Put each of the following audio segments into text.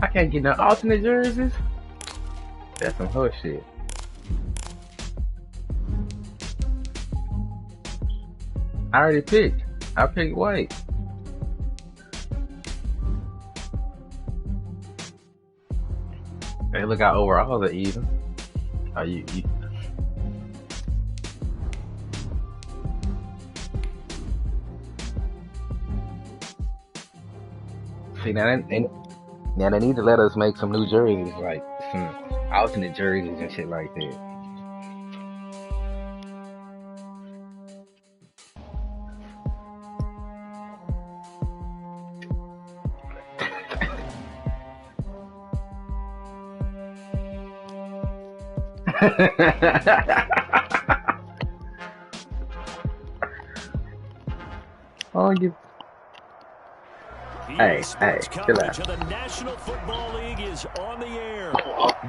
I can't get no alternate jerseys. That's some horse shit. I already picked. I picked white. Hey, look out overall the even. Oh, you. See now they need to let us make some new jerseys, like some alternate jerseys and shit like that. Oh, you. Hey, chill out. The National Football League is on the air.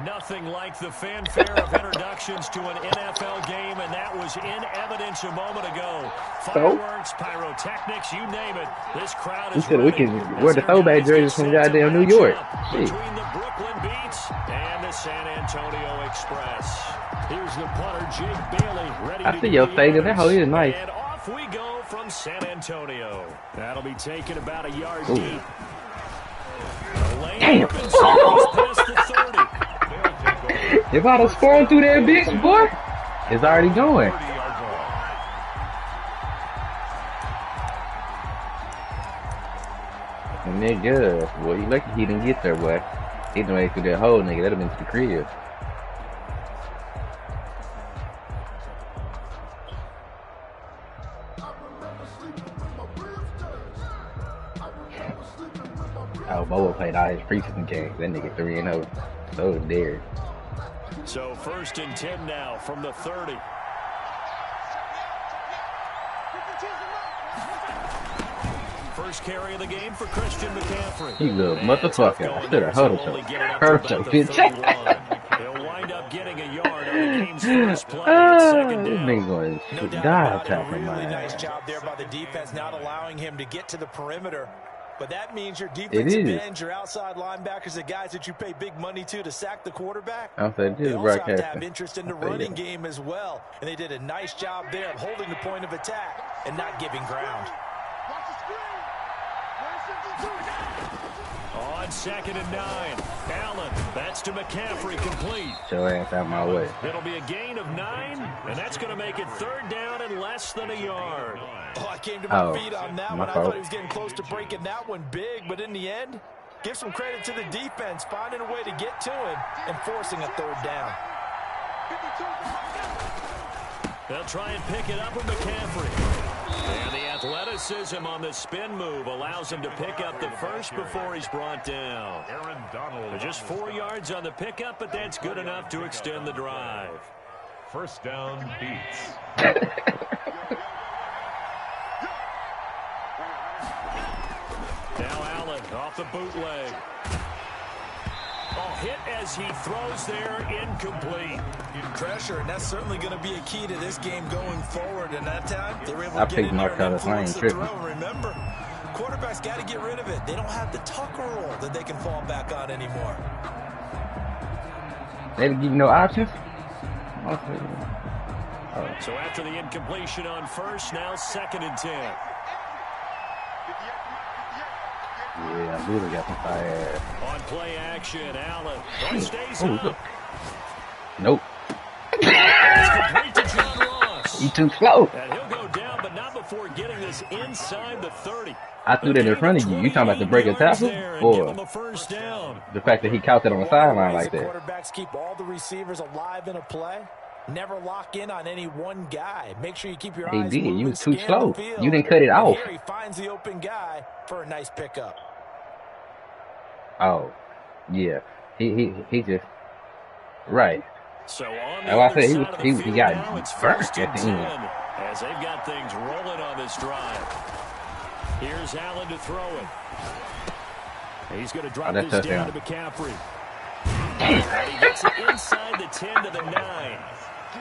Nothing like the fanfare of introductions to an NFL game, and that was in evidence a moment ago. Fireworks, pyrotechnics, you name it. This crowd is we can wear the throwback jerseys from goddamn New York. Between the Brooklyn Beats and the San Antonio Express. Here's the punter, Jake Bailey, ready to I see your stadium. That hole is nice. And off we go from San Antonio. That'll be taken about a yard deep. Damn! If I'd have scored through that bitch, boy, it's already going. And nigga, boy, you lucky he didn't get there, boy. He done made through that hole, nigga. That'd have been to the crib. Oh, Boa played all his preseason games. That nigga 3-0. So was Derek. So 1st and 10 now from the 30. First carry of the game for Christian McCaffrey. You little motherfucker. I should have hurdled your bitch. He'll wind up getting a yard on the game's first play at second down. This nigga going to die tackling my ass. Nice job there by the defense, not allowing him to get to the perimeter. But that means your defensive ends, your outside linebackers, the guys that you pay big money to sack the quarterback. They also have to have interest in the running game as well. And they did a nice job there of holding the point of attack and not giving ground. On 2nd and 9. Allen, that's to McCaffrey, complete. Show ass out my way. It'll be a gain of 9, and that's going to make it 3rd down and less than a yard. Oh, I came to my feet on that one. I thought he was getting close to breaking that one big, but in the end, give some credit to the defense, finding a way to get to him and forcing a 3rd down. They'll try and pick it up with McCaffrey. And the athleticism on the spin move allows him to pick up the first before he's brought down. Just 4 yards on the pickup, but that's good enough to extend the drive. First down, Beats. Now Allen off the bootleg. Hit as he throws there, incomplete. Pressure, and that's certainly going to be a key to this game going forward. And that time, they were able to get in there and influence the throw. Remember, quarterbacks got to get rid of it. They don't have the Tucker roll that they can fall back on anymore. They didn't give you no options? So after the incompletion on first, now 2nd and 10. Yeah, I really got some fire. On play action, Allen. Oh, stays up. Nope. Complete to John Ross. He too slow. And he'll go down, but not before getting this inside the 30. I threw that in front of you. You talking about the break a tackle? Or the fact that he caught that on the sideline like that? Quarterbacks keep all the receivers alive in a play. Never lock in on any one guy. Make sure you keep your eyes moving. You was too slow. You didn't cut it off. Here he finds the open guy for a nice pickup. Oh, yeah. He just right. So on the other side of the field, he got burnt at the end. As they've got things rolling on this drive. Here's Allen to throw it. He's going to drop this down to McCaffrey. And he gets it inside the 10 to the 9.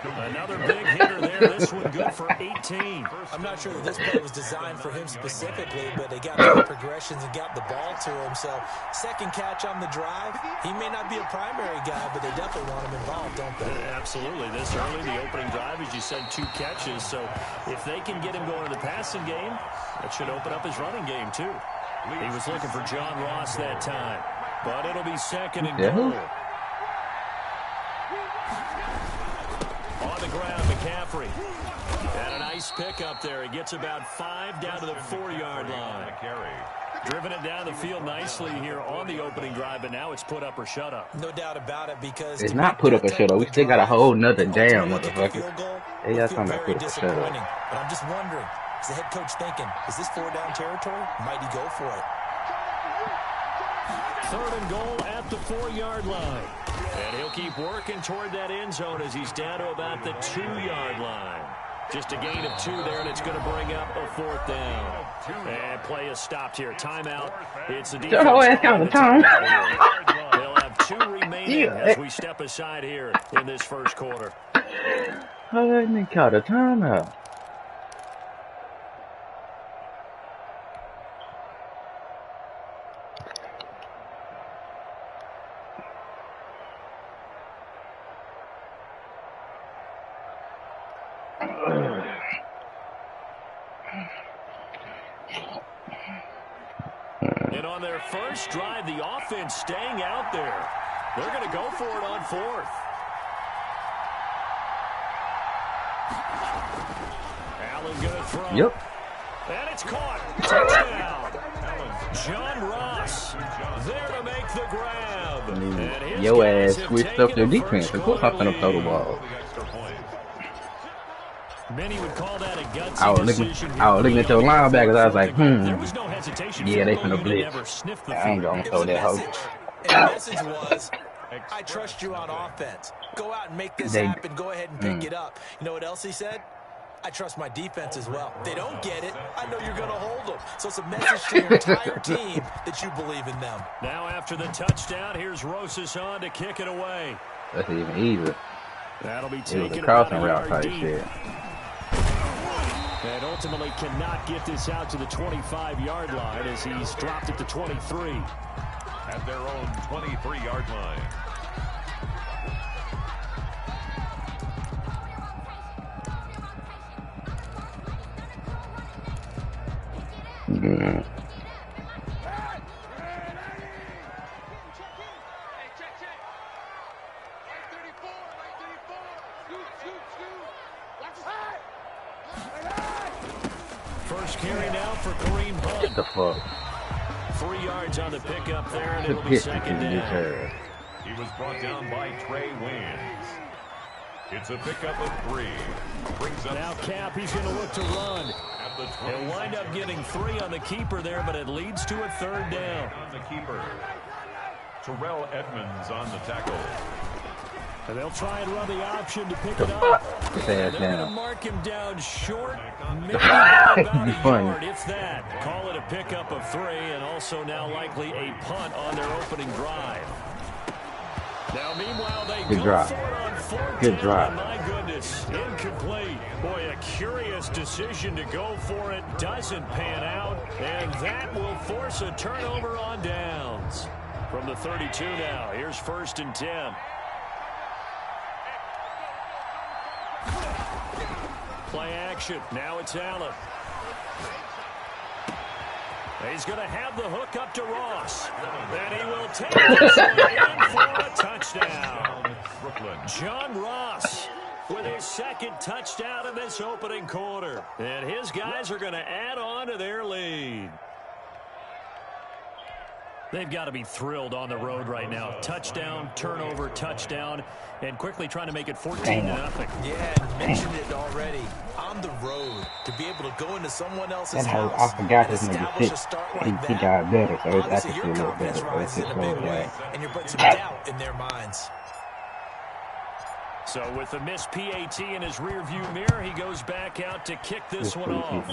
Another big hitter there. This one good for 18. I'm not sure that this play was designed for him specifically, but they got the progressions and got the ball to him. So second catch on the drive. He may not be a primary guy, but they definitely want him involved, don't they? Absolutely. This early, the opening drive, as you said, 2 catches. So if they can get him going in the passing game, that should open up his running game, too. He was looking for John Ross that time, but it'll be second and goal. On the ground, McCaffrey. And a nice pickup there. He gets about 5 down to the 4-yard line. Driven it down the field nicely here on the opening drive, but now it's put up or shut up. No doubt about it, because it's not put up or shut up. We still got a whole nother damn motherfucker. Hey, that's not put up or shut up. But I'm just wondering, is the head coach thinking, is this 4-down territory? Might he go for it? 3rd and goal at the 4-yard line. And he'll keep working toward that end zone as he's down to about the 2-yard line. Just a gain of 2 there, and it's going to bring up a 4th down. And play is stopped here. Timeout. It's the defense. Oh, that's kind of time. They'll have 2 remaining as we step aside here in this first quarter. Oh, they caught a timeout. And on their first drive, the offense staying out there. They're going to go for it on 4th. Allen going to throw. Yep. And it's caught. Touchdown. John Ross there to make the grab. Your ass switched up their defense. Of course I'm going to throw the ball. Many would call that a gutsy I was looking at your linebackers. I was like, There was no hesitation. Yeah, they finna blitz. I ain't gonna throw that hoe. And the message was, I trust you on offense. Go out and make this happen. Go ahead and pick it up. You know what else he said? I trust my defense as well. They don't get it. I know you're going to hold them. So it's a message to your entire team that you believe in them. Now after the touchdown, here's Rosas on to kick it away. That's even easier. That'll be taken. It was a crossing route type shit. And ultimately cannot get this out to the 25-yard line as he's dropped it to 23. At their own 23-yard line. First carry now for Kareem Hunt. What the fuck? 3 yards on the pickup there, and it'll be second down. He was brought down by Trey Waynes. It's a pickup of 3. Brings up now Cap, he's going to look to run. He'll wind up getting 3 on the keeper there, but it leads to a 3rd down. On the keeper. Terrell Edmonds on the tackle. And they'll try and run the option to pick it up. They're going to mark him down short, maybe about a yard, if that. Call it a pickup of 3, and also now likely a punt on their opening drive. Now, meanwhile, they Good go drive. for it on 4th Good down. drive. My goodness, incomplete. Boy, a curious decision to go for it. Doesn't pan out, and that will force a turnover on downs. From the 32 now, here's 1st and 10. Play action. Now it's Allen. He's going to have the hook up to Ross. And he will take this one in for a touchdown. John Ross with his 2nd touchdown in this opening quarter. And his guys are going to add on to their lead. They've got to be thrilled on the road right now. Touchdown, turnover, touchdown, and quickly trying to make it 14-0. Yeah, and mentioned it already. On the road, to be able to go into someone else's house, house, I forgot this establish nigga a start sick. like He that. got better, so it's Obviously, actually a your little better. confidence But it's rises in just a big slow way, down. and you're putting some doubt in their minds. So with the missed PAT in his rearview mirror, he goes back out to kick this one off.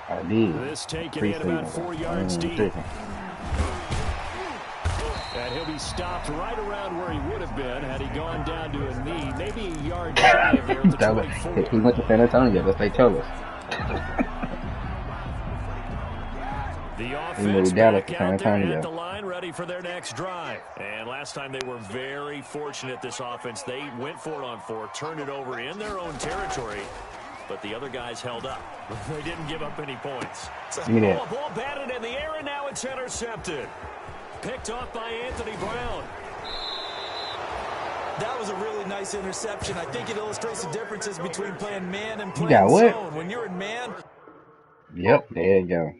I did. This taken in about 4 yards deep. And he'll be stopped right around where he would have been had he gone down to a knee, maybe a yard shy of there at the 24. He went to San Antonio, that's what they told us. The offense back out there at the line, ready for their next drive. And last time they were very fortunate, this offense. They went for it on 4, turned it over in their own territory, but the other guys held up. They didn't give up any points. Ball batted in the air, and now it's intercepted. Picked off by Anthony Brown. That was a really nice interception. I think it illustrates the differences between playing man and playing zone. When you're in man. Yep, there you go.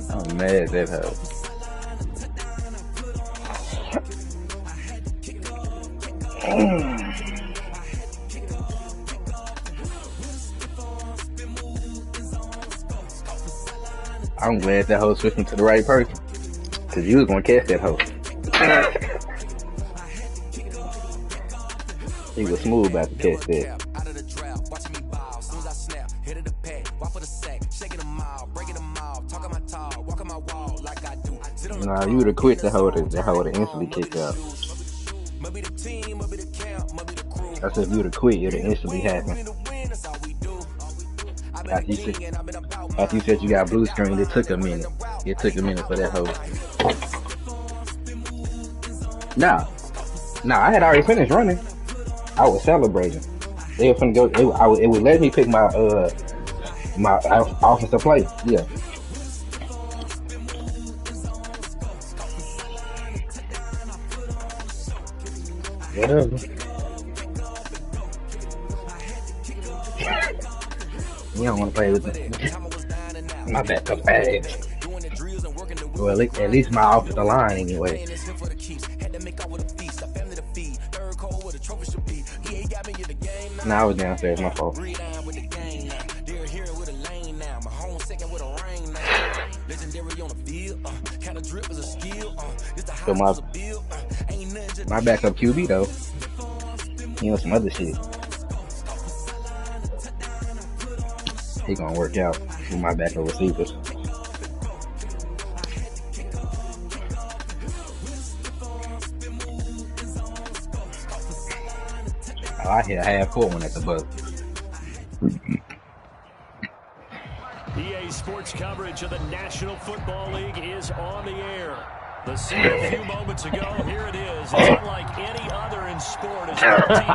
I'm mad at that hoe. I'm glad that hoe switched to the right person, cause you was gonna catch that hoe. He was smooth about to catch that. Nah, you would have quit the hoe that hoe instantly kicked out. I said if you would have quit, it would have instantly happened. After you said you got blue screen, it took a minute. It took a minute for that hoe. Nah, I had already finished running. I was celebrating. They were finna go. It would let me pick my my offensive play. Yeah. Whatever. You don't want to play with me. My backup ass. Well, at least my offensive line anyway. Nah, I was downstairs. My fault. So my backup QB though, you know, some other shit. He gonna work out with my backup receivers. Oh, I hit a half-court one at the buzzer. EA Sports coverage of the National Football League is on the air. The scene a few moments ago, here it is. It's unlike any other in sport.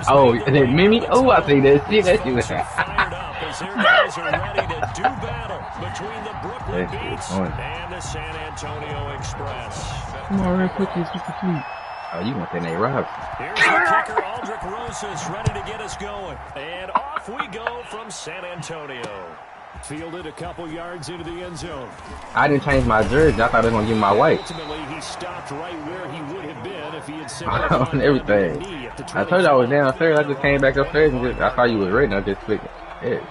Oh, is it Mimi? Oh, I see that shit. That shit was fired up as their guys are ready to do battle between the Brooklyn Beats and the San Antonio Express. Come on, real quick, let's get to sleep. Oh, you want that Nate Robinson. Here's the kicker, Aldrich Rosas, ready to get us going. And off we go from San Antonio. Fielded a couple yards into the end zone. I didn't change my jersey. I thought they were going to give me my white. Ultimately, he stopped right where he would have been if he had simply on everything. I told you I was downstairs. I just came back upstairs and I thought you was ready. I just clicked it. Yeah.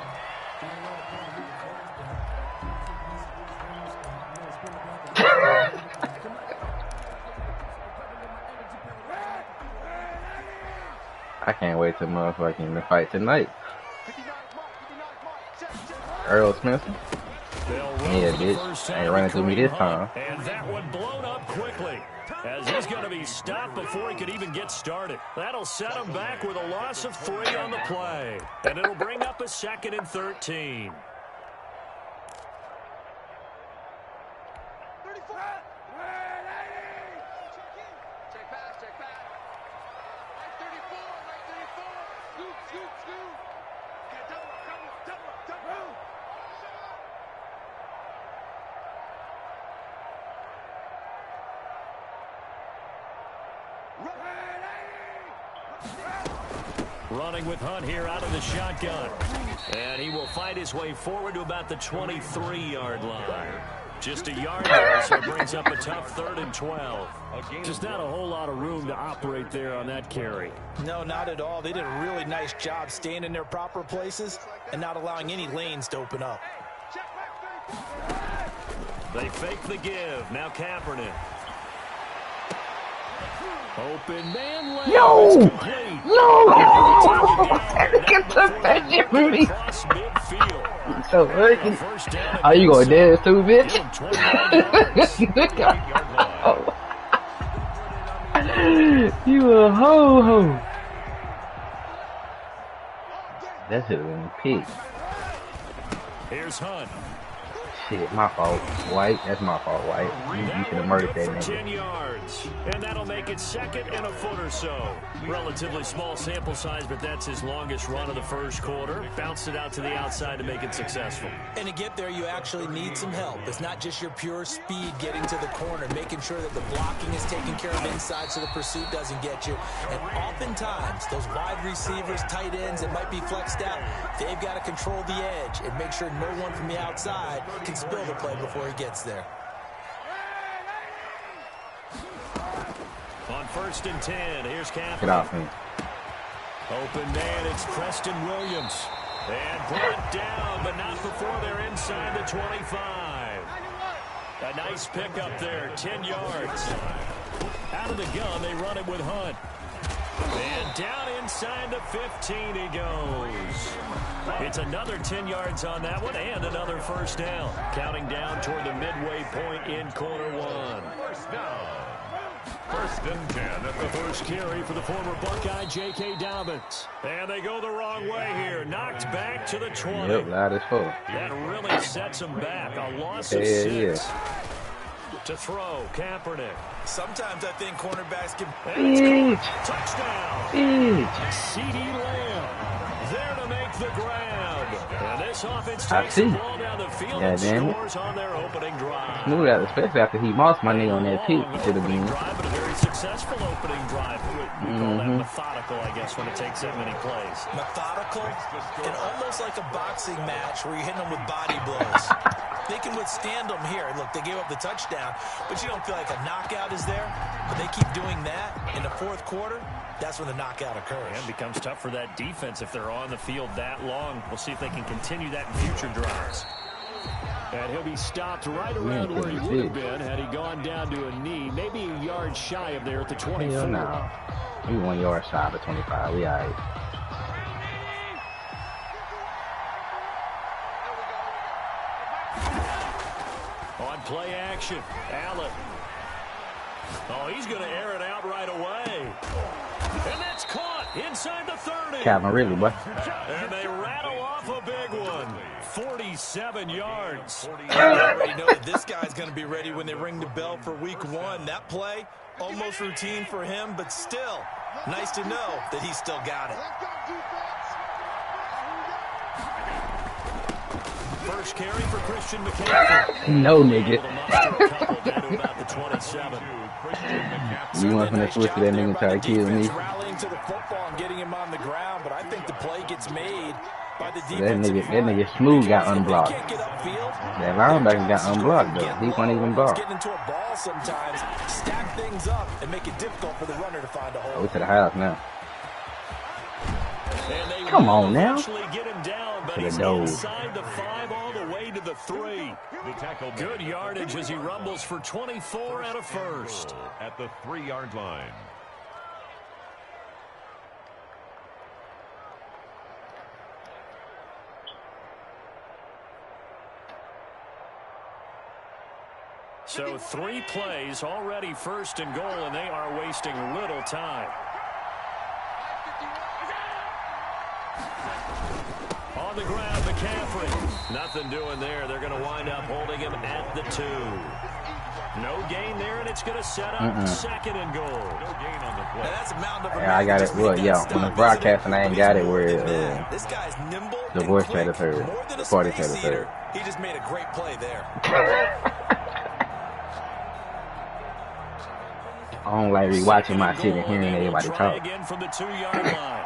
I can't wait till motherfucking fight tonight. Earl Spencer? Yeah, bitch. Ain't running through me this time. And that one blown up quickly, as he's going to be stopped before he could even get started. That'll set him back with a loss of 3 on the play. And it'll bring up a 2nd and 13. Running with Hunt here out of the shotgun. And he will fight his way forward to about the 23-yard line. Just a yard there, so it brings up a tough 3rd and 12. Just not a whole lot of room to operate there on that carry. No, not at all. They did a really nice job staying in their proper places and not allowing any lanes to open up. They fake the give. Now Kaepernick. Open man lane. No! No! Get that shit from me. So, Are you gonna dance too, bitch? You a ho-ho. That should have been a pig. Here's Hunt. Shit, my fault. White, that's my fault, White. You should have murdered that nigga. 10 yards. And that'll make it second and a foot or so. Relatively small sample size, but that's his longest run of the first quarter. Bounced it out to the outside to make it successful. And to get there, you actually need some help. It's not just your pure speed getting to the corner, making sure that the blocking is taken care of inside so the pursuit doesn't get you. And oftentimes, those wide receivers, tight ends that might be flexed out, they've got to control the edge and make sure no one from the outside can spill the play before he gets there. On 1st and 10, here's Kaepernick. Get off me. Open man, it's Preston Williams. And brought down, but not before they're inside the 25. A nice pickup there, 10 yards. Out of the gun, they run it with Hunt. And down inside the 15 he goes. It's another 10 yards on that one and another first down. Counting down toward the midway point in quarter one. First down. 1st and 10 at the First carry for the former Buckeye, J.K. Dobbins. And they go the wrong way here. Knocked back to the 20. Yep, loud as fuck. That really sets them back. A loss of 6. Yeah. To throw, Kaepernick. Sometimes I think cornerbacks can... Touchdown. C.D. Lamb there to make the grab. And this offense takes the ball down the field and scores on their opening drive. Smooth out, especially after he lost my nigga on that pick to the game. But a very successful opening drive. We call that methodical, I guess, when it takes that many plays. Methodical and almost like a boxing match where you're hitting them with body blows. They can withstand them here. Look, they gave up the touchdown, but you don't feel like a knockout is there. But they keep doing that in the 4th quarter. That's when the knockout occurs. And it becomes tough for that defense if they're on the field that long. We'll see if they can continue that in future drives. And he'll be stopped right around where he would have been had he gone down to a knee, maybe a yard shy of there at the 24. No. We 1 yard shy of the 25. We all right. On play action, Allen. Oh, he's going to air it out right away. And that's caught inside the 30. Calvin Ridley, boy. And they rattle off a big one. 47 yards. You already know that this guy's going to be ready when they ring the bell for week 1. That play, almost routine for him, but still, nice to know that he's still got it. First carry for Christian McCaffrey. No, nigga. About the 27. You want to switch to that nigga try to kill me? Rallying to the football and getting him on the ground, but I think the play gets made by the defense. That nigga Smooth got unblocked. That linebacker got unblocked though. He wasn't even blocked. Get into a ball sometimes, stack things up, and make it difficult for the runner to find a hole. We to the house now. Come on now. Get him down, but he's inside the 5 all the way to the 3. Good yardage as he rumbles for 24 and a first. At the 3-yard line. So 3 plays already 1st and goal, and they are wasting little time. On the ground, McCaffrey. Nothing doing there. They're going to wind up holding him at the 2. No gain there, and it's going to set up 2nd and goal. No gain on the play. That's a mountain of yeah, I got it. Well, yeah, on the broadcast, and I ain't got it where this guy's nimble. The voice had it heard. The party had it heard. He just made a great play there. I don't like rewatching my shit and hearing everybody talk. Again from the 2-yard line.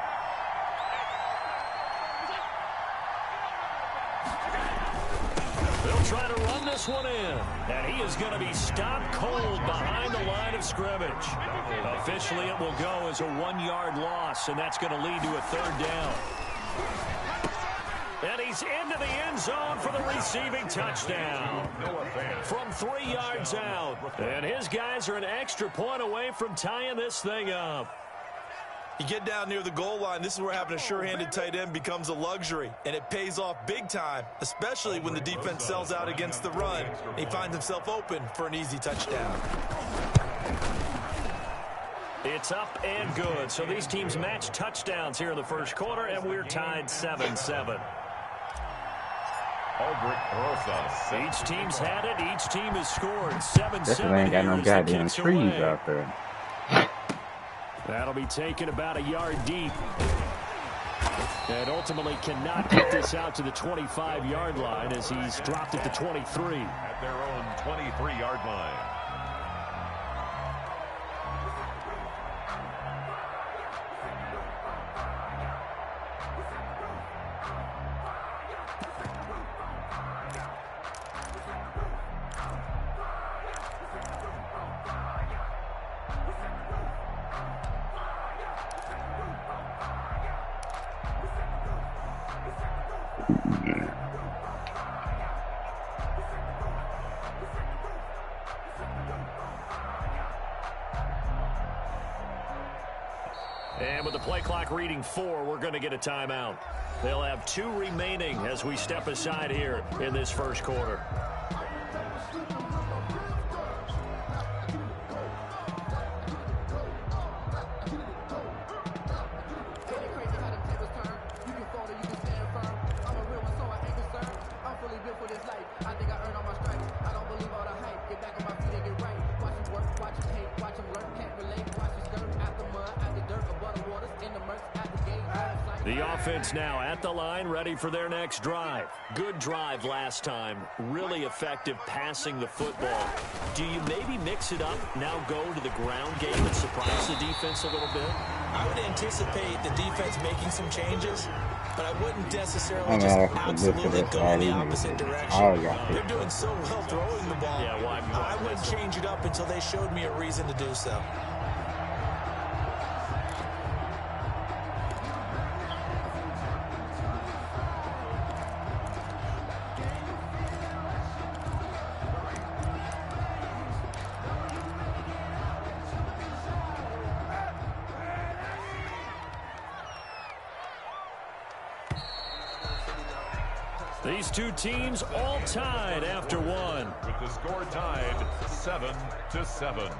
They'll try to run this one in, and he is going to be stopped cold behind the line of scrimmage. Officially, it will go as a 1-yard loss, and that's going to lead to a 3rd down. And he he's into the end zone for the receiving touchdown. From 3 yards out. And his guys are an extra point away from tying this thing up. You get down near the goal line, this is where having a sure-handed tight end becomes a luxury, and it pays off big time, especially when the defense sells out against the run. He finds himself open for an easy touchdown. It's up and good. So these teams match touchdowns here in the first quarter, and we're tied 7-7. Each team's had it. Each team has scored 7-7. This ain't got no goddamn trees out there. That'll be taken about a yard deep. And ultimately cannot get this out to the 25-yard line as he's dropped at the 23. At their own 23-yard line. And with the play clock reading 4, we're going to get a timeout. They'll have 2 remaining as we step aside here in this first quarter. The offense now at the line, ready for their next drive. Good drive last time. Really effective passing the football. Do you maybe mix it up, now go to the ground game and surprise the defense a little bit? I would anticipate the defense making some changes, but I wouldn't necessarily just absolutely go in the opposite direction. They're doing so well throwing the ball. Yeah, I wouldn't change it up until they showed me a reason to do so. These two teams all tied after one. With the score tied 7-7.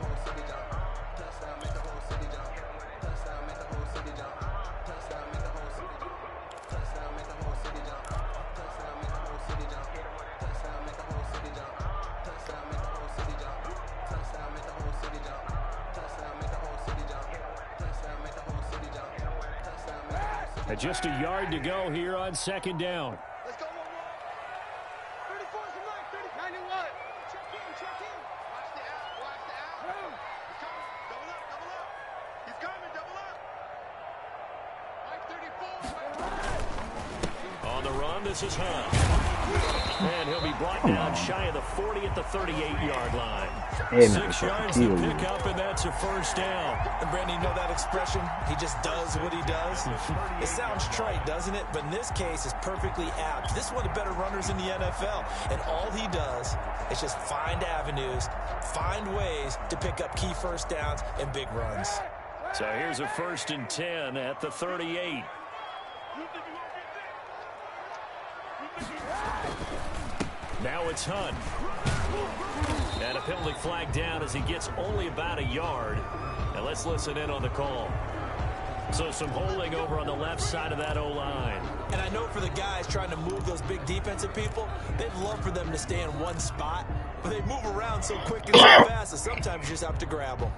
And just a yard to go here on second down. This is Hunt. And he'll be brought down shy of the 40 at the 38-yard line. 6 yards to pick up, and that's a first down. And Brandon, you know that expression? He just does what he does. It sounds trite, doesn't it? But in this case, it's perfectly apt. This is one of the better runners in the NFL. And all he does is just find avenues, find ways to pick up key first downs and big runs. So here's a 1st and 10 at the 38. Now it's Hunt. And a penalty flag down as he gets only about a yard. And let's listen in on the call. So some holding over on the left side of that O-line. And I know for the guys trying to move those big defensive people, they'd love for them to stay in one spot. But they move around so quick and so fast that sometimes you just have to grab them.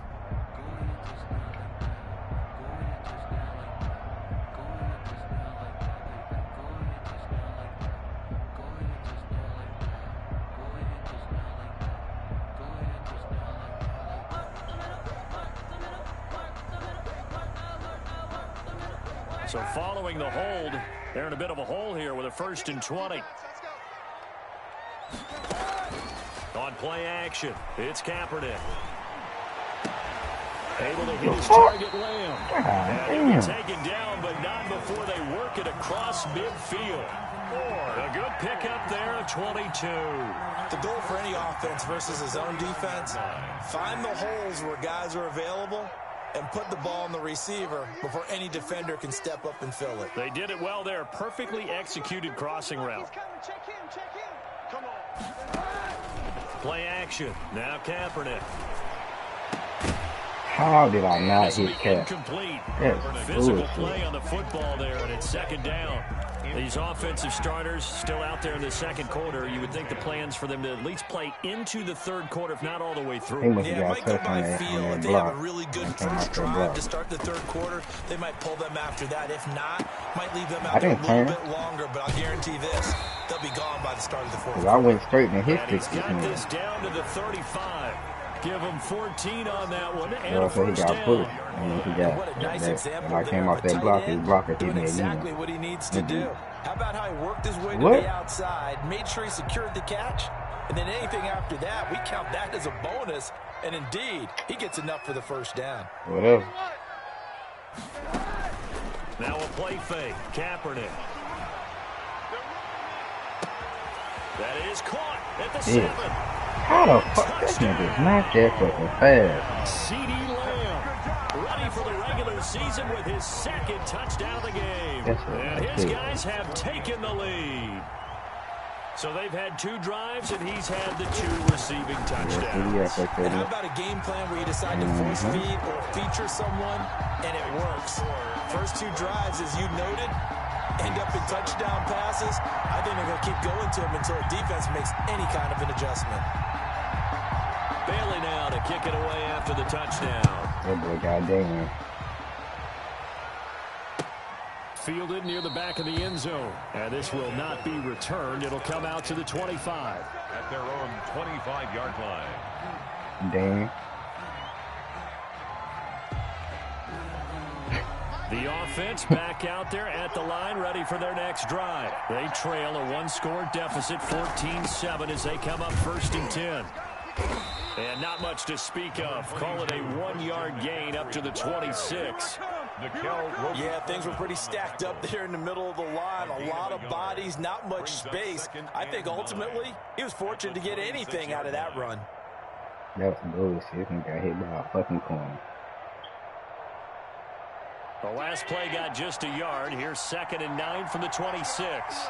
So following the hold, they're in a bit of a hole here with a 1st and 20. On play action, it's Kaepernick. Able to hit his target, Lamb. And he'll be taken down, but not before they work it across midfield. A good pickup there of 22. The goal for any offense versus his own defense, find the holes where guys are available and put the ball on the receiver before any defender can step up and fill it. They did it well there. Perfectly executed crossing route. Come on. Play action. Now Kaepernick. How did I not hit Cap? Incomplete. Yes. Physical play on the football there, and it's second down. These offensive starters still out there in the second quarter. You would think the plans for them to at least play into the third quarter, if not all the way through. Yeah, it might go by feel. If they have a really good first drive to start the third quarter, they might pull them after that. If not, might leave them out there a little bit longer. But I'll guarantee this, they'll be gone by the start of the fourth quarter. I went straight in his He's got this down to the 35. Give him 14 on that one, and a first down. What a nice example there. I came off that block, his blocker hit me exactly what he needs to do. How about how he worked his way to the outside, made sure he secured the catch, and then anything after that, we count that as a bonus, and indeed, he gets enough for the first down. Whatever. Now a play fake, Kaepernick. That is caught at the 7. How the fuck this nigga's not that fucking fast? CeeDee Lamb ready for the regular season with his second touchdown of the game. And his guys have taken the lead. So they've had 2 drives, and he's had the 2 receiving touchdowns. And how about a game plan where you decide to force feed or feature someone, and it works? First 2 drives, as you noted, end up in touchdown passes. I think they're going to keep going to him until the defense makes any kind of an adjustment. Bailey now to kick it away after the touchdown. Oh boy, goddamn. Fielded near the back of the end zone. And this will not be returned. It'll come out to the 25. At their own 25-yard line. Damn. The offense back out there at the line, ready for their next drive. They trail a 1-score deficit, 14-7, as they come up 1st and 10. And not much to speak of. Call it a 1-yard gain up to the 26. Yeah, things were pretty stacked up there in the middle of the line. A lot of bodies, not much space. I think ultimately he was fortunate to get anything out of that run. That was bullshit. He got hit by a fucking corner. The last play got just a yard. Here's 2nd and 9 from the 26.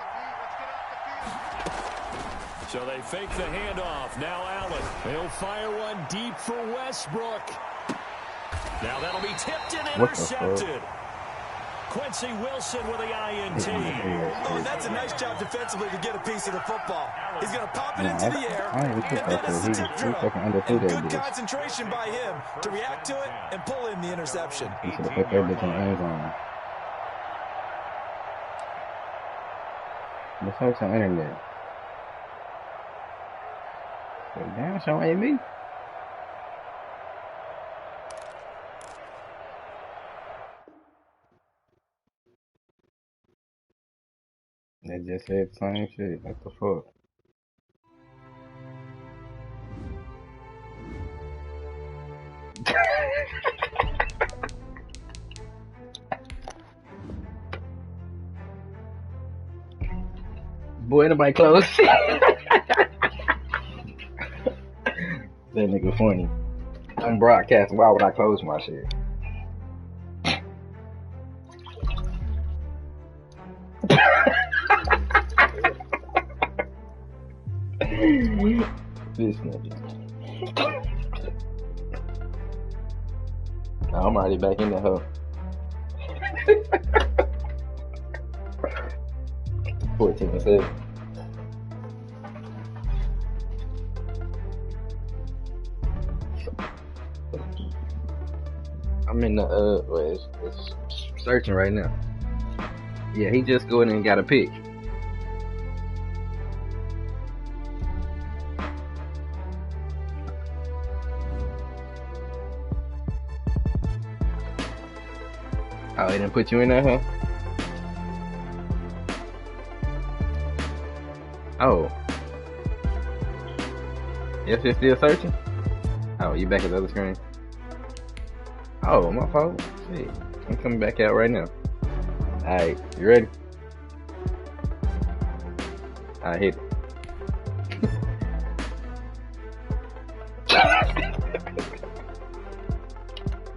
So they fake the handoff. Now Allen. They'll fire one deep for Westbrook. Now that'll be tipped and intercepted. Quincy Wilson with the INT. Oh, that's a nice job defensively to get a piece of the football. He's going to pop it into the air, and then it's the tip drill. Good concentration by him to react to it and pull in the interception. He should have put that bitch in the end zone. Let's have some internet. Damn, so ain't me. They just said the same shit. What the fuck? Boy, nobody close. That nigga funny. I'm broadcasting. Why would I close my shit? This nigga. I'm already back in the hole. 14-7. I'm in the it's searching right now. Yeah, he just go in and got a pick. Oh, he didn't put you in there, huh? Oh. Yes, it's still searching? Oh, you back at the other screen? Oh, my fault. Shit. I'm coming back out right now. Alright, you ready? I hit it.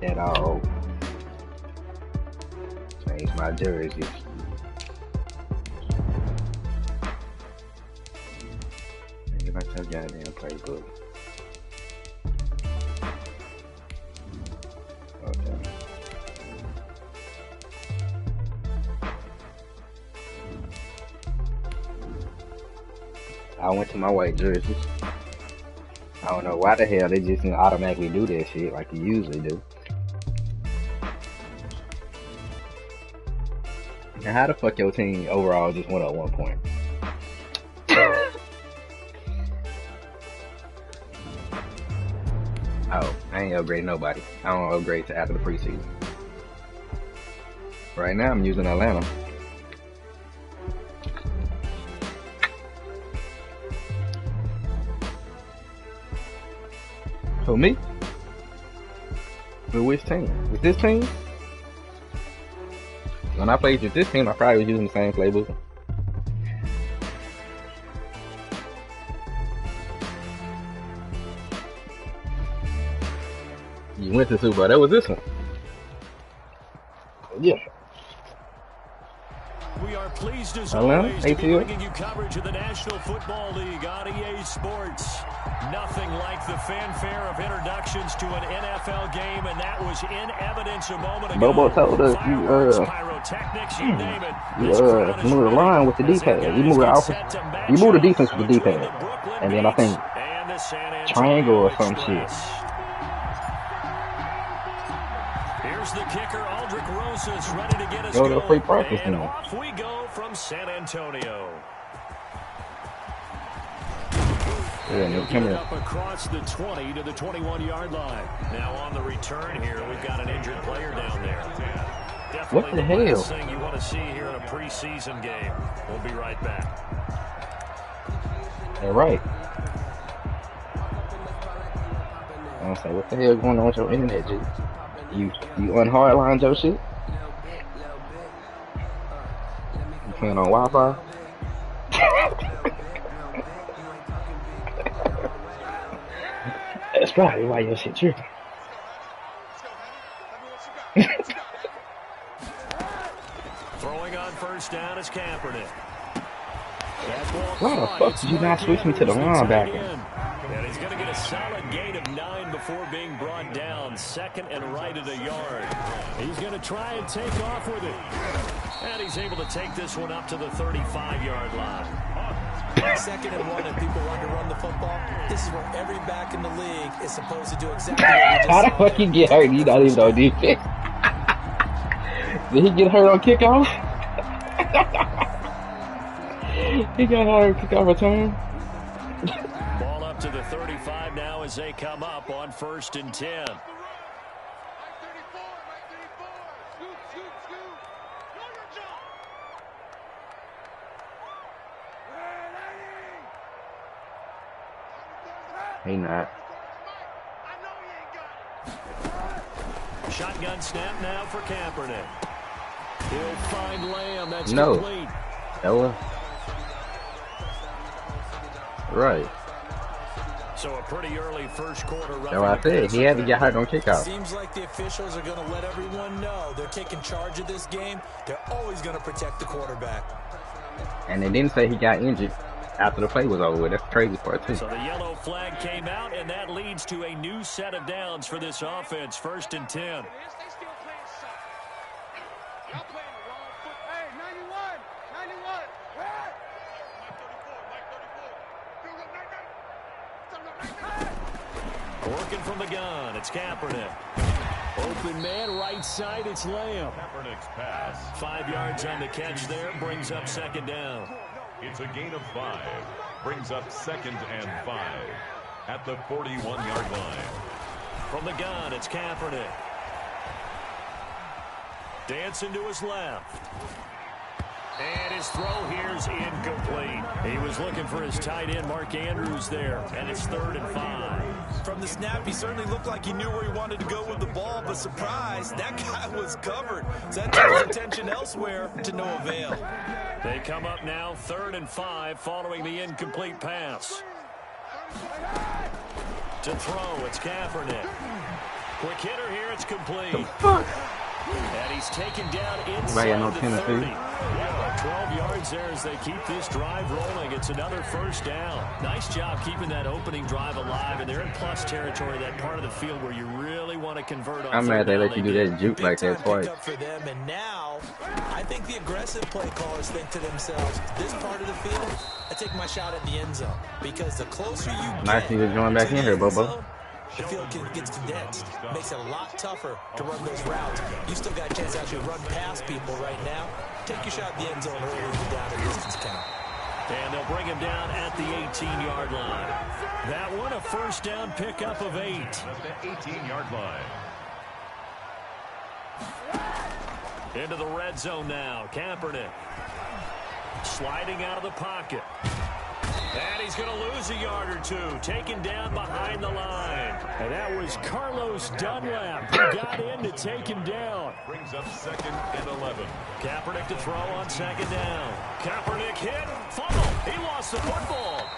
At all. Change my jersey. Get back to the goddamn playbook. Okay. I went to my white jerseys. I don't know why the hell they just didn't automatically do that shit like you usually do. And how the fuck your team overall just went up 1 point? Oh, I ain't upgrading nobody. I don't upgrade to after the preseason. Right now I'm using Atlanta. Who, me? With which team? With this team? When I played with this team, I probably was using the same playbook. You went to Super Bowl. That was this one. Yeah. We are pleased as always to be bringing you coverage of the National Football League on EA Sports. Nothing like the fanfare of introductions to an NFL game, and that was in evidence a moment ago. Bobo told us pyrotechnics, you name it. You move the line with the D-pad. You move the offense. You move the defense with the D-pad. And then I think triangle or some shit. Here's the kicker, Aldrich Rosas, ready to get us going. Go to free practice and now. Off we go from San Antonio. Yeah, come here. Up across the 20 to the 21-yard line. Now on the return here, we've got an injured player down there. Definitely what the hell? Last thing you want to see here in a preseason game. We'll be right back. All right. I was like, what the hell going on with your internet, G? You unhardlined your shit? You playing on Wi-Fi? That's probably why your shit tripping. Throwing on first down is Kaepernick. Why the fuck did you not switch me to the linebacker? And he's going to get a solid gain of 9 before being brought down. Second and right at a yard. He's going to try and take off with it. And he's able to take this one up to the 35-yard line. Second and 1, and people want to run the football. This is where every back in the league is supposed to do exactly what you just How the fuck he get hurt? He not even on defense. Did he get hurt on kickoff? He got hurt on kickoff return. Ball up to the 35 now as they come up on 1st and 10. He not. Shotgun snap now for Kaepernick. He'll find Lamb. That's no. complete. Ella. Right. So a pretty early first quarter run. That's what I said. He had to get hurt on kickoff. Seems like the officials are going to let everyone know they're taking charge of this game. They're always going to protect the quarterback. And they didn't say he got injured after the play was over with. That's the crazy part, too. So the yellow flag came out, and that leads to a new set of downs for this offense. 1st and 10. Working from the gun, it's Kaepernick. Open man, right side, it's Lamb. Kaepernick's pass. 5 yards on the catch there, brings up 2nd down. It's a gain of 5. Brings up 2nd and 5 at the 41-yard line. From the gun, it's Kaepernick. Dancing to his left. And his throw here is incomplete. He was looking for his tight end, Mark Andrews, there. And it's 3rd and 5. From the snap, he certainly looked like he knew where he wanted to go with the ball, but surprise, that guy was covered. So that took his attention elsewhere to no avail. They come up now 3rd and 5 following the incomplete pass. To throw, it's Kaepernick. Quick hitter here, it's complete. And he's taken down inside the 30. 12 yards there as they keep this drive rolling. It's another first down. Nice job keeping that opening drive alive, and they're in plus territory, that part of the field where you really want to convert on. I'm mad they let you do that juke like that twice. For them, and now I think the aggressive play callers think to themselves, this part of the field, I take my shot at the end zone, because the closer you get, nice you join back in here, Bobo. The field gets condensed. Makes it a lot tougher to run those routes. You still got a chance to actually run past people right now. Take your shot at the end zone early in the down and distance count. And they'll bring him down at the 18-yard line. That one, a first down pickup of 8. At the 18-yard line. Into the red zone now. Kaepernick sliding out of the pocket. And he's going to lose a yard or two, taken down behind the line. And that was Carlos Dunlap who got in to take him down. Brings up 2nd and 11. Kaepernick to throw on 2nd down. Kaepernick hit, fumble. He lost the football.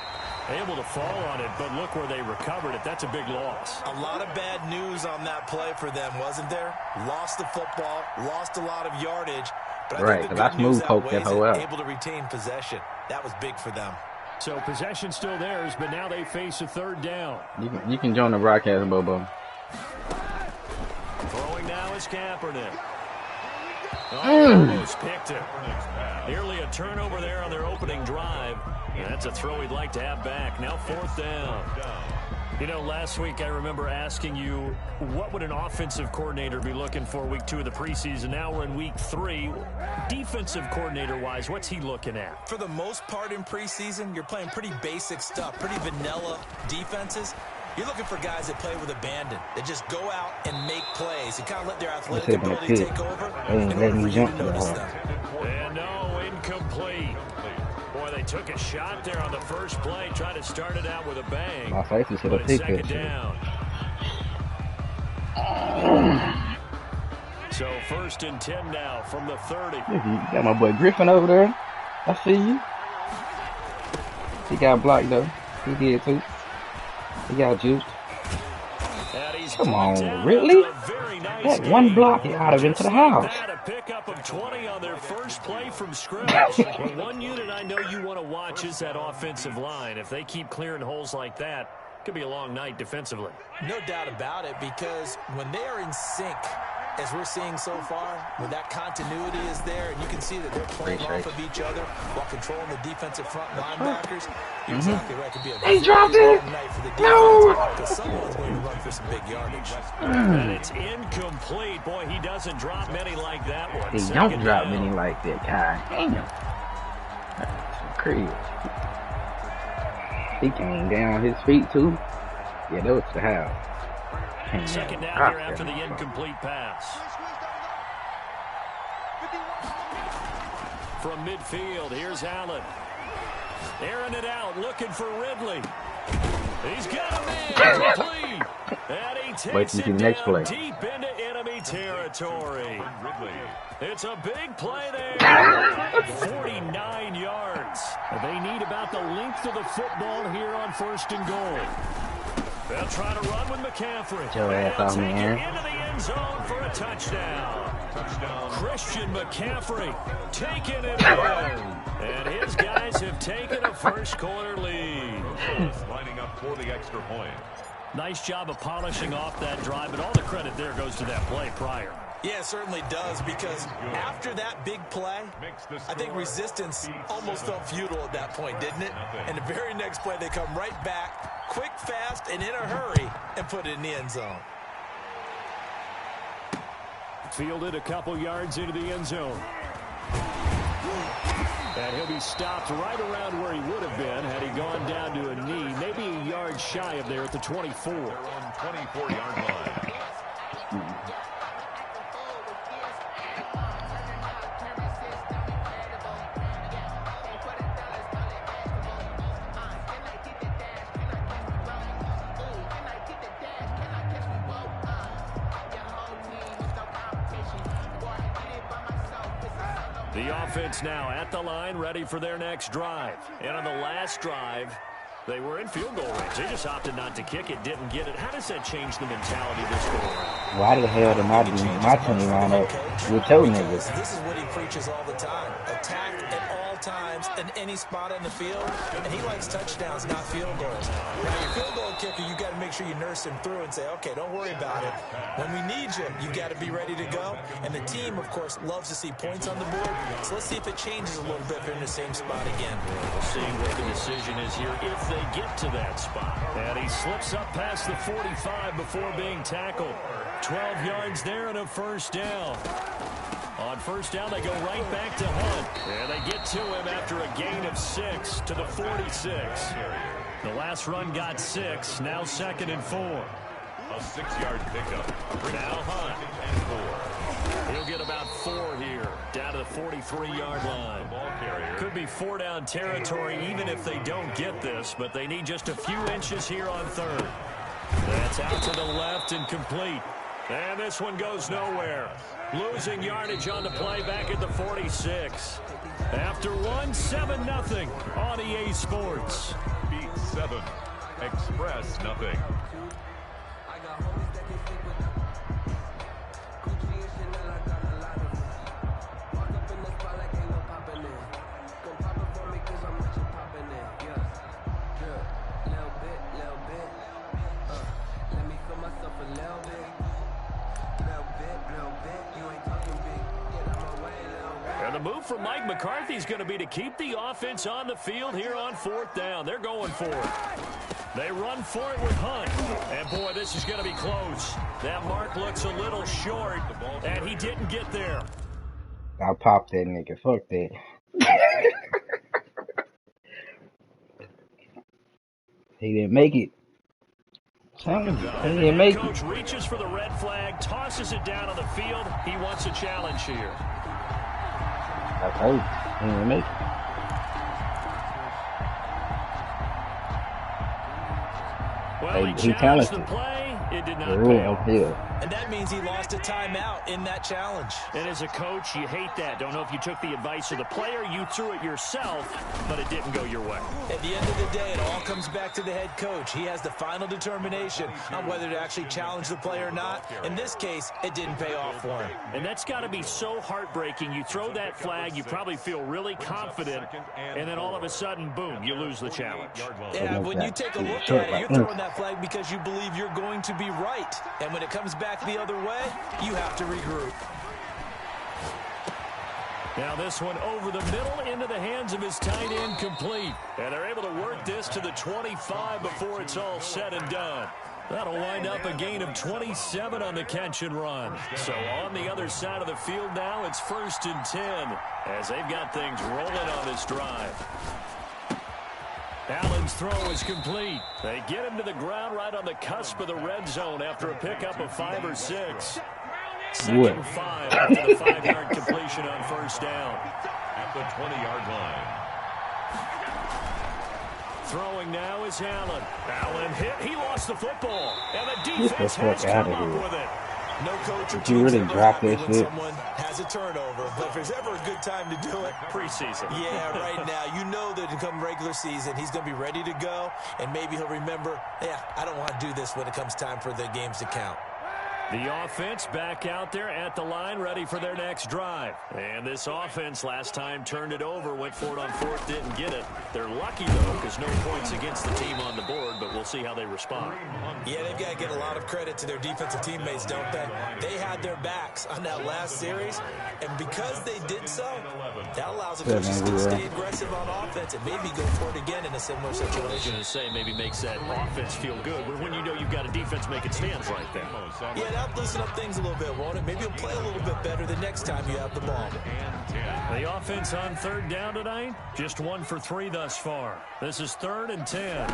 Able to fall on it, but look where they recovered it. That's a big loss. A lot of bad news on that play for them, wasn't there? Lost the football, lost a lot of yardage. But I think the good news outweighs it, able to retain possession. That was big for them. So possession still theirs, but now they face a 3rd down. You can join the broadcast, Bobo. Throwing now is Kaepernick. Almost picked it. Nearly a turnover there on their opening drive. And that's a throw he'd like to have back. Now 4th down. You know, last week I remember asking you, what would an offensive coordinator be looking for week 2 of the preseason? Now we're in week 3. Defensive coordinator-wise, what's he looking at? For the most part in preseason, you're playing pretty basic stuff, pretty vanilla defenses. You're looking for guys that play with abandon, that just go out and make plays and kind of let their athletic ability take over in order for you to notice them. And no, incomplete. Boy, they took a shot there on the first play, tried to start it out with a bang. My face is but it's 2nd down. So 1st and 10 now from the 30. You got my boy Griffin over there. I see you. He got blocked though. He did too. He got juiced. Come on, really? That one block, he out of into the house. A pickup of 20 on their first play from scrimmage. Well, one unit I know you want to watch is that offensive line. If they keep clearing holes like that, it could be a long night defensively. No doubt about it, because when they are in sync, as we're seeing so far, when that continuity is there, and you can see that they're playing off of each other while controlling the defensive front linebackers, you're exactly right. It could be a very long night for the defense, because someone's going to run for some big yardage. And it's incomplete. Boy, he doesn't drop many like that one. He don't drop many like that, guy. Damn. That's crazy. He came down his feet, too. Yeah, that was the house. 2nd down here after the incomplete pass. From midfield, here's Allen. Airing it out, looking for Ridley. He's got a man complete. And he takes it down deep into enemy territory. It's a big play there. 49 yards. They need about the length of the football here on 1st and goal. They'll try to run with McCaffrey. Your ass off me, Aaron. Into the end zone for a touchdown. Christian McCaffrey taking it in. And his guys have taken a first quarter lead. Lining up for the extra point. Nice job of polishing off that drive, but all the credit there goes to that play prior. Yeah, it certainly does, because after that big play, I think resistance almost felt futile at that point, didn't it? And the very next play, they come right back, quick, fast, and in a hurry, and put it in the end zone. Fielded a couple yards into the end zone. And he'll be stopped right around where he would have been had he gone down to a knee, maybe a yard shy of there at the 24. They're on 24-yard line. The offense now at the line, ready for their next drive. And on the last drive, they were in field goal range. They just opted not to kick it, didn't get it. How does that change the mentality this go around? Why the hell did my team line up with your niggas? This is what he preaches all the time. Attack at all times in any spot on the field. And he likes touchdowns, not field goals. Now, your field goal kicker, you got to make sure you nurse him through and say, okay, don't worry about it. When we need you, you got to be ready to go. And the team, of course, loves to see points on the board. So let's see if it changes a little bit if they're in the same spot again. We'll see what the decision is here if they get to that spot. And he slips up past the 45 before being tackled. 12 yards there and a first down. On first down, they go right back to Hunt. And they get to him after a gain of 6 to the 46. The last run got 6, now 2nd and 4. A 6-yard pickup. Now Hunt. He'll get about 4 here, down to the 43-yard line. Could be 4-down territory even if they don't get this, but they need just a few inches here on 3rd. That's out to the left and complete. And this one goes nowhere. Losing yardage on the play back at the 46. After 7-0 on EA Sports. Beat 7. Express nothing. And the move from Mike McCarthy is going to be to keep the offense on the field here on 4th down. They're going for it. They run for it with Hunt. And, boy, this is going to be close. That mark looks a little short, and he didn't get there. I popped that nigga. Fuck that. He didn't make it. He didn't make it. Coach reaches for the red flag, tosses it down on the field. He wants a challenge here. I told you, he didn't make it. Well, he challenged the play. It did not pay off. And that means he lost a timeout in that challenge. And as a coach, you hate that. Don't know if you took the advice of the player, you threw it yourself, but it didn't go your way. At the end of the day, it all comes back to the head coach. He has the final determination on whether to actually challenge the play or not. In this case, it didn't pay off for him. And that's got to be so heartbreaking. You throw that flag, you probably feel really confident, and then all of a sudden, boom, you lose the challenge. Yeah, when you take a look at it, you're throwing that flag because you believe you're going to be right. And when it comes back the other way, you have to regroup. Now this one over the middle into the hands of his tight end, complete. And they're able to work this to the 25 before it's all said and done. That'll wind up a gain of 27 on the catch and run. So on the other side of the field now, it's 1st and 10 as they've got things rolling on this drive. Allen's throw is complete. They get him to the ground right on the cusp of the red zone after a pickup of 5 or 6. 2nd and 5 after the 5-yard completion on 1st down. At the 20-yard line. Throwing now is Allen. Allen hit. He lost the football. And the defense has come up with it. No coach or Did you really drop that shit? Someone has a turnover, but if there's ever a good time to do it, preseason. Yeah, right now. You know that come regular season, he's going to be ready to go, and maybe he'll remember, yeah, I don't want to do this when it comes time for the games to count. The offense back out there at the line, ready for their next drive. And this offense last time turned it over, went for it on 4th, didn't get it. They're lucky, though, because no points against the team on the board, but we'll see how they respond. Yeah, they've got to get a lot of credit to their defensive teammates, don't they? They had their backs on that last series, and because they did so, that allows the coaches to stay aggressive on offense and maybe go for it again in a similar situation. I was going to say, maybe makes that offense feel good, but when you know you've got a defense making stands right there. Yeah, that'll loosen up things a little bit, won't it? Maybe you'll play a little bit better the next time you have the ball. The offense on 3rd down tonight, just 1 for 3 thus far. This is 3rd and 10.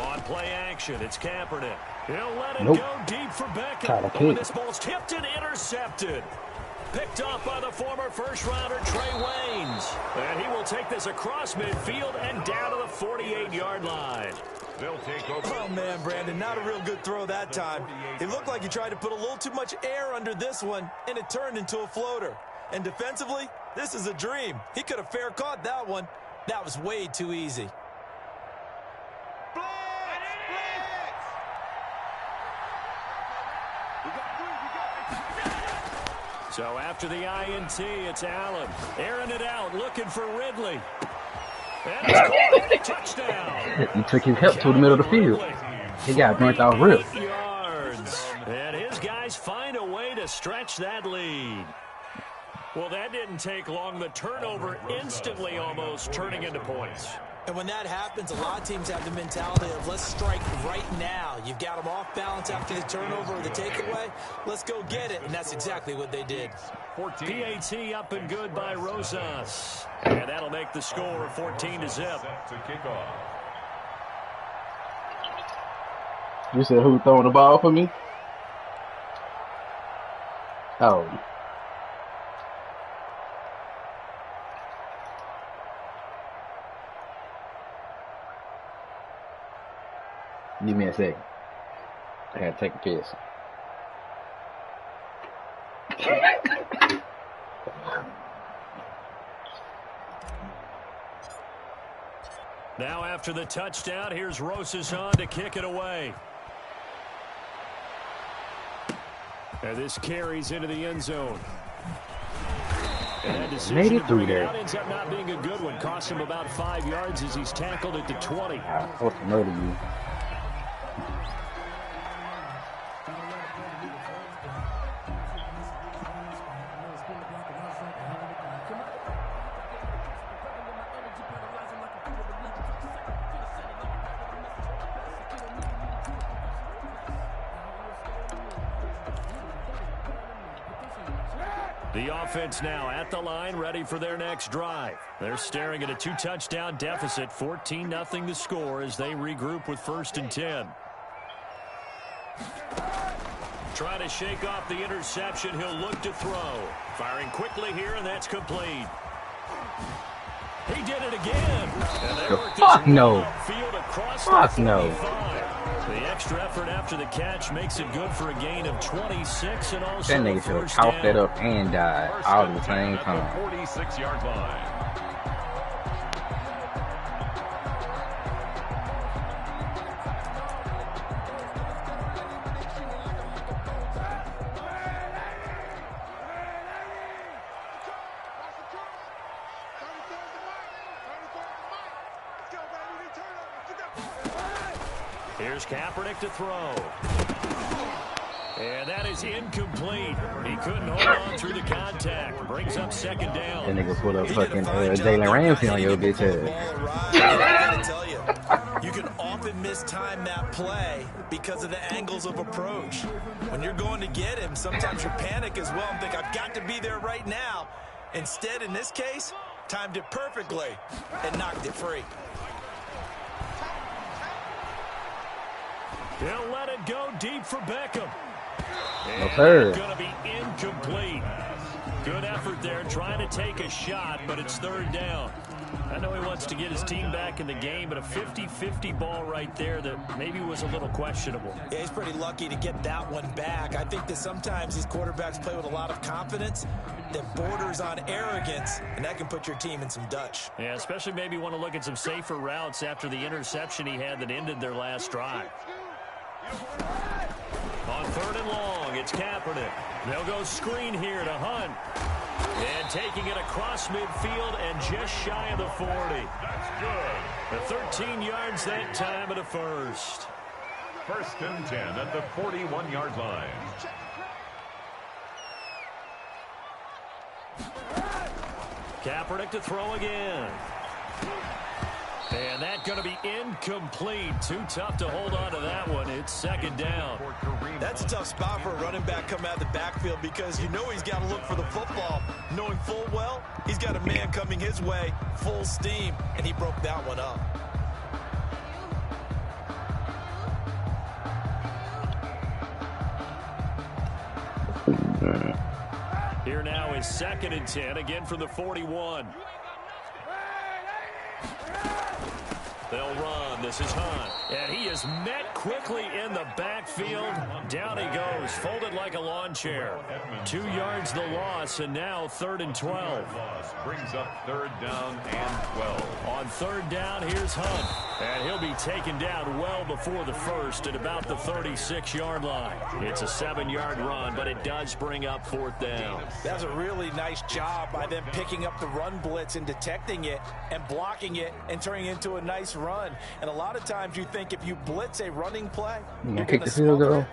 On play action, it's Kaepernick. He'll let it go deep for Beckham. Oh, this ball's tipped and intercepted. Picked off by the former first-rounder Trey Waynes. And he will take this across midfield and down to the 48-yard line. They'll take over. Oh, man, Brandon, not a real good throw that time. It looked like he tried to put a little too much air under this one, and it turned into a floater. And defensively, this is a dream. He could have fair caught that one. That was way too easy. So after the INT, it's Allen. Airing it out, looking for Ridley. And touchdown. He took his help to the middle of the field. He got burnt out real. Yards. And his guys find a way to stretch that lead. Well, that didn't take long. The turnover instantly almost turning into points. And when that happens, a lot of teams have the mentality of let's strike right now. You've got them off balance after the turnover or the takeaway. Let's go get it. And that's exactly what they did. PAT up and good by Rosas. And that'll make the score 14-0. You said who throwing the ball for me? Oh. Give me a second. I had to take a piss. Now after the touchdown, here's Rosas on to kick it away. And this carries into the end zone. And that decision made it to through bring there. It out ends up not being a good one. Cost him about 5 yards as he's tackled at the 20. I'm supposed to murder you. The offense now at the line, ready for their next drive. They're staring at a 2-touchdown deficit, 14-0 the score as they regroup with 1st and 10. Trying to shake off the interception. He'll look to throw. Firing quickly here, and that's complete. He did it again. And they worked Fuck no. field across Fuck the no. 45. The extra effort after the catch makes it good for a gain of 26 and also That nigga should have coughed that up and died all at the same time. 46-yard line. Here's Kaepernick to throw. And that is incomplete. He couldn't hold on through the contact. Brings up 2nd down. That nigga put up fucking Jalen Ramsey on your bitch ass. I gotta tell you, you can often mistime that play because of the angles of approach. When you're going to get him, sometimes you panic as well and think, I've got to be there right now. Instead, in this case, timed it perfectly and knocked it free. He'll let it go deep for Beckham. No, sir. Going to be incomplete. Good effort there trying to take a shot, but it's 3rd down. I know he wants to get his team back in the game, but a 50-50 ball right there that maybe was a little questionable. Yeah, he's pretty lucky to get that one back. I think that sometimes these quarterbacks play with a lot of confidence that borders on arrogance, and that can put your team in some Dutch. Yeah, especially maybe want to look at some safer routes after the interception he had that ended their last drive. On 3rd and long, it's Kaepernick. They'll go screen here to Hunt. And taking it across midfield and just shy of the 40. That's good. The 13 yards that time at a 1st. 1st and 10 at the 41-yard line. Kaepernick to throw again. And that's going to be incomplete. Too tough to hold on to that one. It's 2nd down. That's a tough spot for a running back coming out of the backfield because you know he's got to look for the football, knowing full well he's got a man coming his way full steam, and he broke that one up. Here now is 2nd and 10, again from the 41. They'll run. This is Hunt. And he is met quickly in the backfield. Down he goes, folded like a lawn chair. 2 yards the loss, and now 3rd and 12. Brings up 3rd down and 12. On 3rd down, here's Hunt. And he'll be taken down well before the first at about the 36-yard line. It's a 7-yard run, but it does bring up 4th down. That's a really nice job by them picking up the run blitz and detecting it and blocking it and turning it into a nice run. And a lot of times you think if you blitz a running play, you're going to smother it.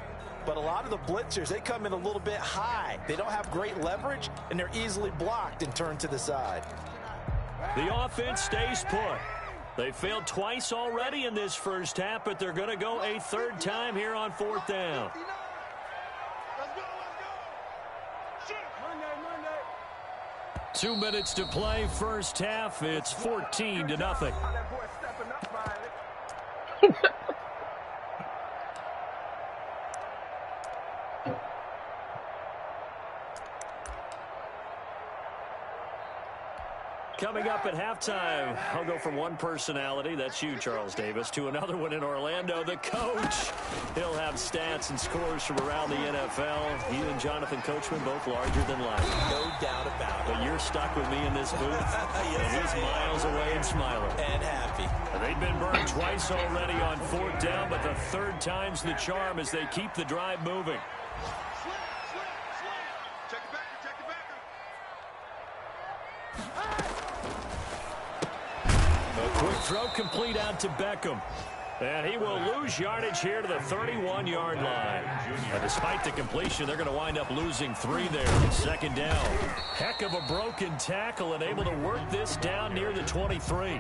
But a lot of the blitzers, they come in a little bit high. They don't have great leverage, and they're easily blocked and turned to the side. The offense stays put. They failed twice already in this first half, but they're going to go a 3rd time here on 4th down. 2 minutes to play, first half. It's 14-0. Coming up at halftime, I'll go from one personality, that's you, Charles Davis, to another one in Orlando, the coach. He'll have stats and scores from around the NFL. He and Jonathan Coachman, both larger than life. No doubt about it. But you're stuck with me in this booth, yes, and he's miles away and smiling. And happy. They've been burned twice already on 4th down, but the 3rd time's the charm as they keep the drive moving. Quick throw complete out to Beckham. And he will lose yardage here to the 31-yard line. And despite the completion, they're going to wind up losing 3 there. 2nd down. Heck of a broken tackle and able to work this down near the 23.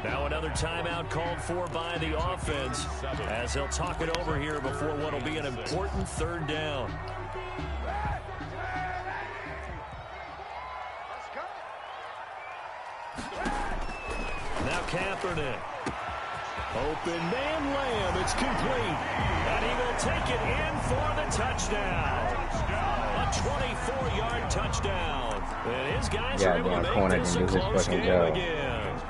Now another timeout called for by the offense as they'll talk it over here before what will be an important 3rd down. Now Kaepernick. Open man Lamb. It's complete. And he will take it in for the touchdown. A 24-yard touchdown. And his guys are able to make this a close game again.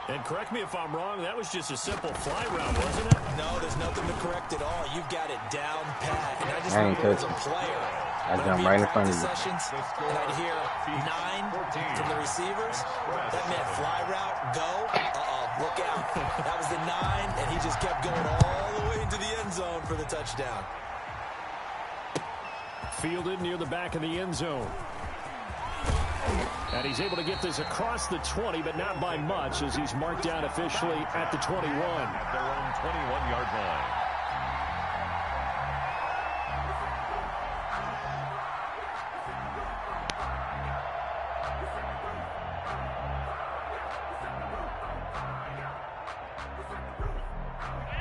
And correct me if I'm wrong, that was just a simple fly route, wasn't it? No, there's nothing to correct at all. You've got it down pat. And I just remember as a player, I jumped right in front of you. Sessions, and I'd hear 9 from the receivers. That meant fly route, go. Look out. That was the 9, and he just kept going all the way into the end zone for the touchdown. Fielded near the back of the end zone. And he's able to get this across the 20, but not by much as he's marked down officially at the 21. At their own 21-yard line.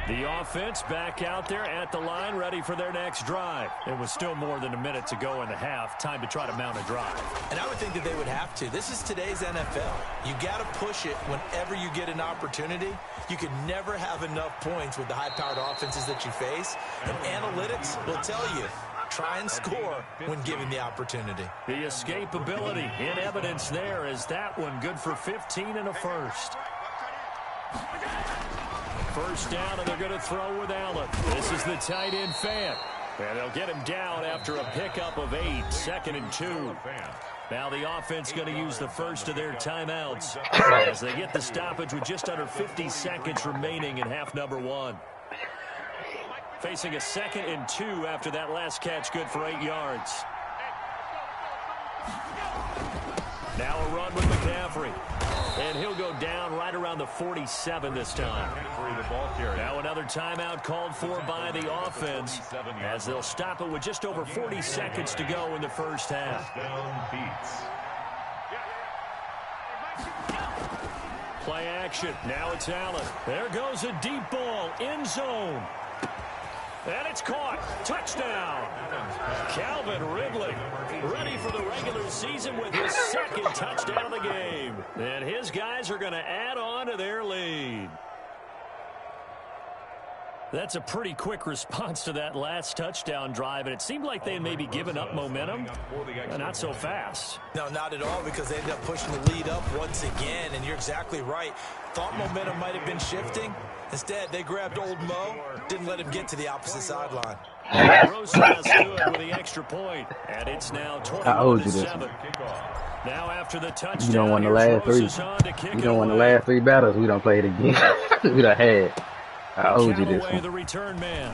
The offense back out there at the line, ready for their next drive. It was still more than a minute to go in the half. Time to try to mount a drive. And I would think that they would have to. This is today's NFL. You got to push it whenever you get an opportunity. You can never have enough points with the high-powered offenses that you face. And analytics will tell you, try and score when given the opportunity. The escapability in evidence there is that one good for 15 and a first. First down, and they're going to throw with Allen. This is the tight end fan. And they'll get him down after a pickup of 8, 2nd and 2. Now the offense going to use the first of their timeouts as they get the stoppage with just under 50 seconds remaining in half number 1. Facing a 2nd and 2 after that last catch, good for 8 yards. Now a run with McCaffrey. And he'll go down right around the 47 this time. Now another timeout called for by the offense as they'll stop it with just over 40 seconds to go in the first half. Play action. Now it's Allen. There goes a deep ball. End zone. And it's caught. Touchdown. Calvin Ridley ready for the regular season with his 2nd touchdown of the game. And his guys are going to add on to their lead. That's a pretty quick response to that last touchdown drive, and it seemed like they had maybe given up momentum. Not so fast. No, not at all, because they ended up pushing the lead up once again, and you're exactly right. Thought momentum might have been shifting. Instead, they grabbed old Mo, didn't let him get to the opposite sideline. Rosas good with the extra point, and it's now 21-7. Now after the touchdown, you don't want the last three. You don't want the last three battles. We don't play it again. We done had. I owed you this one. The return man.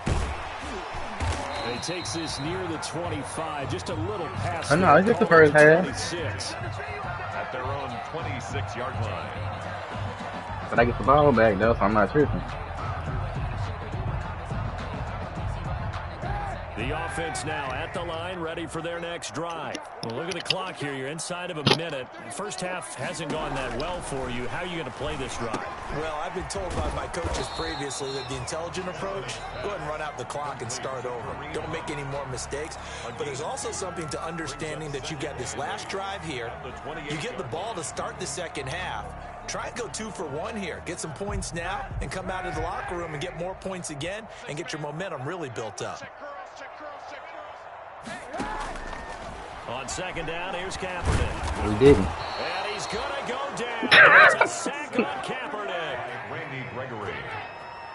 And he takes this near the 25, just a little past. Oh, no, it's just the first half. 26. At their own 26-yard line. But I get the ball back, though, so I'm not tripping. The offense now at the line, ready for their next drive. Well, look at the clock here. You're inside of a minute. The first half hasn't gone that well for you. How are you going to play this drive? Well, I've been told by my coaches previously that the intelligent approach, go ahead and run out the clock and start over. Don't make any more mistakes. But there's also something to understanding that you get this last drive here. You get the ball to start the second half. Try and go 2 for 1 here. Get some points now and come out of the locker room and get more points again and get your momentum really built up. On second down, here's Kaepernick. We didn't. And he's going to go down. It's a sack on Kaepernick. Randy Gregory,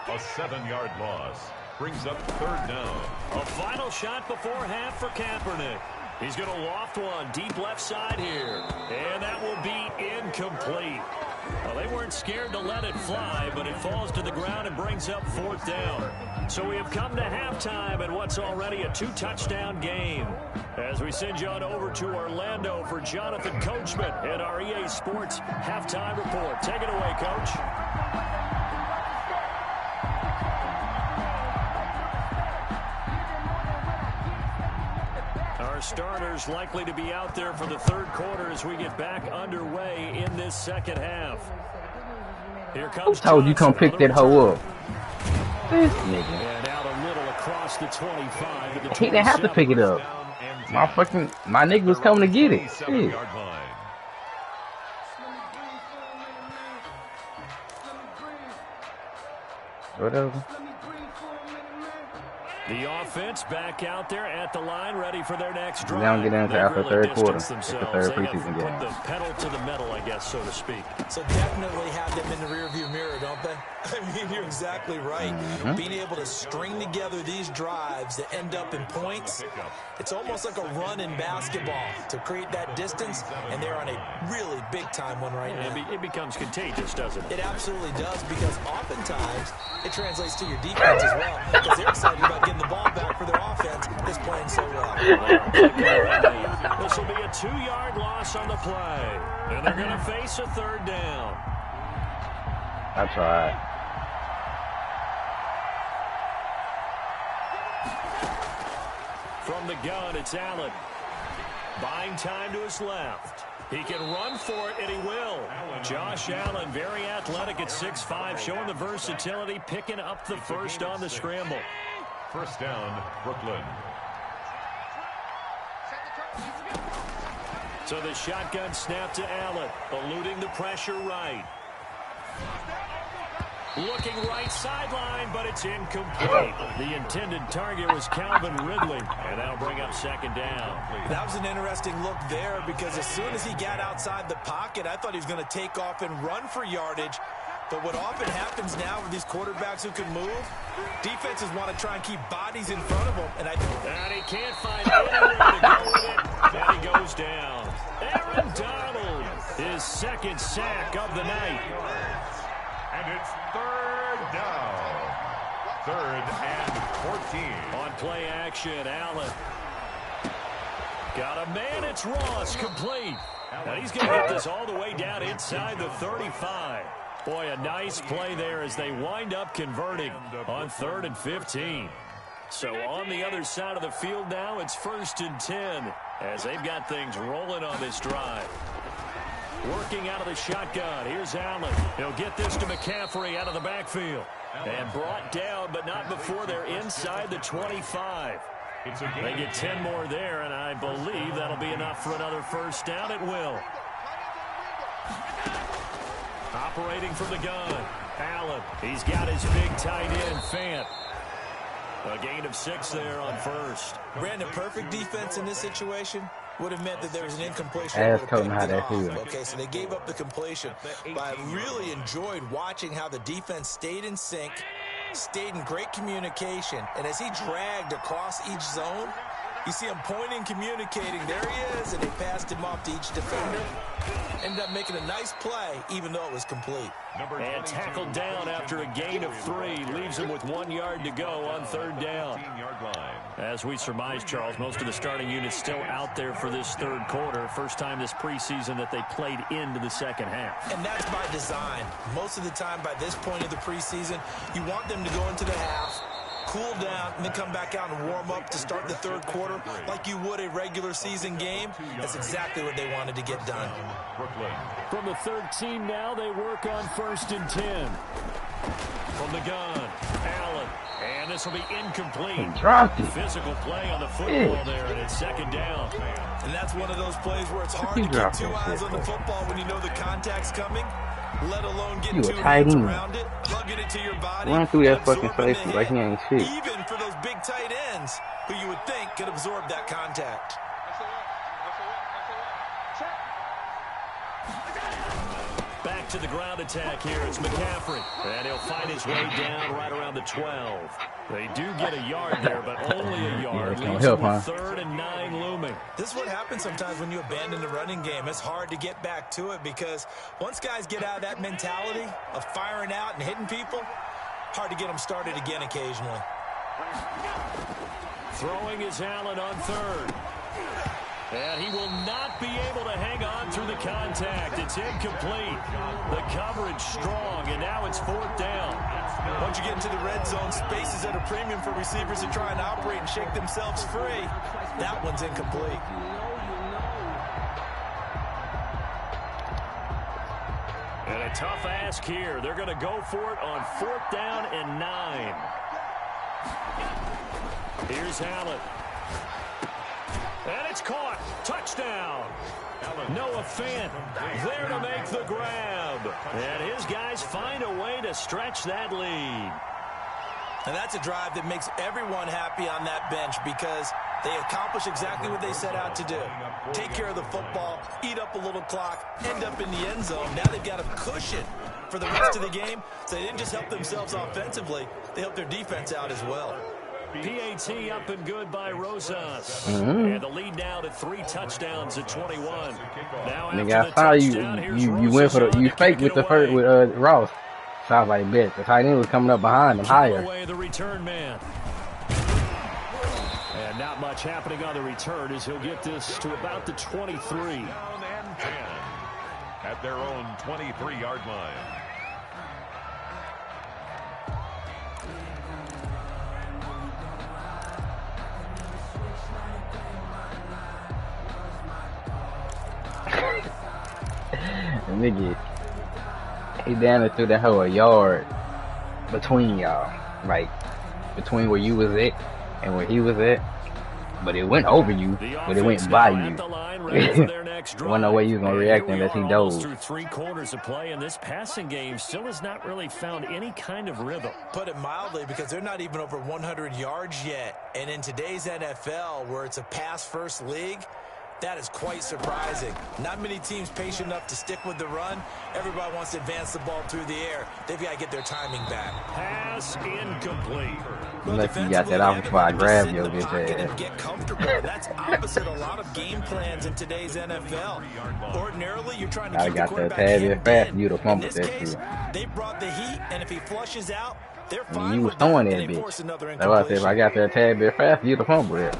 a 7-yard loss, brings up third down. A final shot before half for Kaepernick. He's going to loft one deep left side here. And that will be incomplete. Well, they weren't scared to let it fly, but it falls to the ground and brings up fourth down. So we have come to halftime in what's already a 2-touchdown game. As we send you on over to Orlando for Jonathan Coachman at our EA Sports Halftime Report. Take it away, Coach. Our starters likely to be out there for the third quarter as we get back underway in this second half. Here comes Who told you come pick that hoe up? This nigga. And out a little across the 25 to the 27. He didn't have to pick it up. My nigga was coming to get it. Shit. Whatever. The offense back out there at the line, ready for their next drive. They don't get into after third quarter. It's the third preseason game. Put the pedal to the metal, I guess, so to speak. So definitely have them in the rearview mirror, don't they? I mean, you're exactly right. Being able to string together these drives that end up in points, it's almost like a run in basketball to create that distance, and they're on a really big-time one right now. It becomes contagious, doesn't it? It absolutely does, because oftentimes it translates to your defense as well, because they're excited about getting the ball back for their offense that's playing so well. This will be a 2-yard loss on the play, and they're going to face a third down. I tried. From the gun, it's Allen. Buying time to his left. He can run for it, and he will. Josh Allen, very athletic at 6'5", showing the versatility, picking up the first on the scramble. First down, Brooklyn. So the shotgun snap to Allen, eluding the pressure right. Looking right sideline, but it's incomplete. The intended target was Calvin Ridley, and that'll bring up second down. That was an interesting look there, because as soon as he got outside the pocket, I thought he was going to take off and run for yardage. But what often happens now with these quarterbacks who can move, defenses want to try and keep bodies in front of them. And he can't find anywhere to go with it, and he goes down. Aaron Donald, his second sack of the night. And it's third down. 3rd and 14. On play action, Allen. Got a man, it's Ross, complete. Now he's going to get this all the way down inside the 35. Boy, a nice play there as they wind up converting on 3rd and 15. So on the other side of the field now, it's 1st and 10 as they've got things rolling on this drive. Working out of the shotgun. Here's Allen. He'll get this to McCaffrey out of the backfield. And brought down, but not before they're inside the 25. They get 10 more there, and I believe that'll be enough for another first down. It will. Operating from the gun. Allen. He's got his big tight end, Fant. A gain of 6 there on first. Brandon, perfect defense in this situation would have meant that there was an incompletion. Ask Colton how that feels. Okay, so they gave up the completion. But I really enjoyed watching how the defense stayed in sync, stayed in great communication, and as he dragged across each zone, you see him pointing, communicating. There he is, and they passed him off to each defender. Ended up making a nice play, even though it was complete. And tackled down after a gain of 3. Leaves him with 1 yard to go on 3rd down. As we surmise, Charles, most of the starting units still out there for this 3rd quarter. First time this preseason that they played into the 2nd half. And that's by design. Most of the time by this point of the preseason, you want them to go into the half, cool down, and then come back out and warm up to start the 3rd quarter like you would a regular season game. That's exactly what they wanted to get done. From the 13 now, they work on 1st and 10. From the gun, Allen. And this will be incomplete. He dropped it. Physical play on the football there, and it's 2nd down. And that's one of those plays where it's hard to get 2 eyes on the football when you know the contact's coming, let alone get 2 hands around it, hugging it to your body. Run through that fucking face like he ain't shit. Even for those big tight ends who you would think could absorb that contact. Back to the ground attack here. It's McCaffrey. And he'll find his way down right around the 12. They do get a yard there, but only a yard. Yeah, help, huh? 3rd and 9 looming. This is what happens sometimes when you abandon the running game. It's hard to get back to it because once guys get out of that mentality of firing out and hitting people, hard to get them started again occasionally. Throwing is Allen on 3rd. And he will not be able to hang on through the contact. It's incomplete. The coverage strong, and now it's 4th down. Once you get into the red zone, space is at a premium for receivers to try and operate and shake themselves free. That one's incomplete. And a tough ask here. They're going to go for it on 4th down and 9. Here's Allen. And it's caught. Touchdown. Noah Fant there to make the grab. And his guys find a way to stretch that lead. And that's a drive that makes everyone happy on that bench because they accomplish exactly what they set out to do. Take care of the football, eat up a little clock, end up in the end zone. Now they've got a cushion for the rest of the game. So they didn't just help themselves offensively, they helped their defense out as well. PAT up and good by Rosas. And the lead now to 3 touchdowns at 21. Now nigga, I saw you went for the, you faked with the first with Ross. So I was like, bet the tight end was coming up behind him higher. Away the return man. And not much happening on the return as he'll get this to about the 23. Down and 10 at their own 23-yard line. Nigga, he down there threw that whole a yard between y'all, like between where you was at and where he was at, but it went over you, but it went by you. Wasn't no way you was gonna react unless he dove. Through 3 quarters of play, and this passing game still has not really found any kind of rhythm. Put it mildly, because they're not even over 100 yards yet, and in today's NFL, where it's a pass-first league, that is quite surprising. Not many teams patient enough to stick with the run. Everybody wants to advance the ball through the air. They've got to get their timing back. Pass incomplete. Unless you got that off before I grab your bitch ass. Get comfortable. That's opposite a lot of game plans in today's NFL. Ordinarily, you're trying to keep the quarterback hemmed in. You to fumble that shit. They brought the heat, and if he flushes out, they're fine. You was throwing that bitch. That's why I said if I got there a tad bit fast, you'd have fumbled it.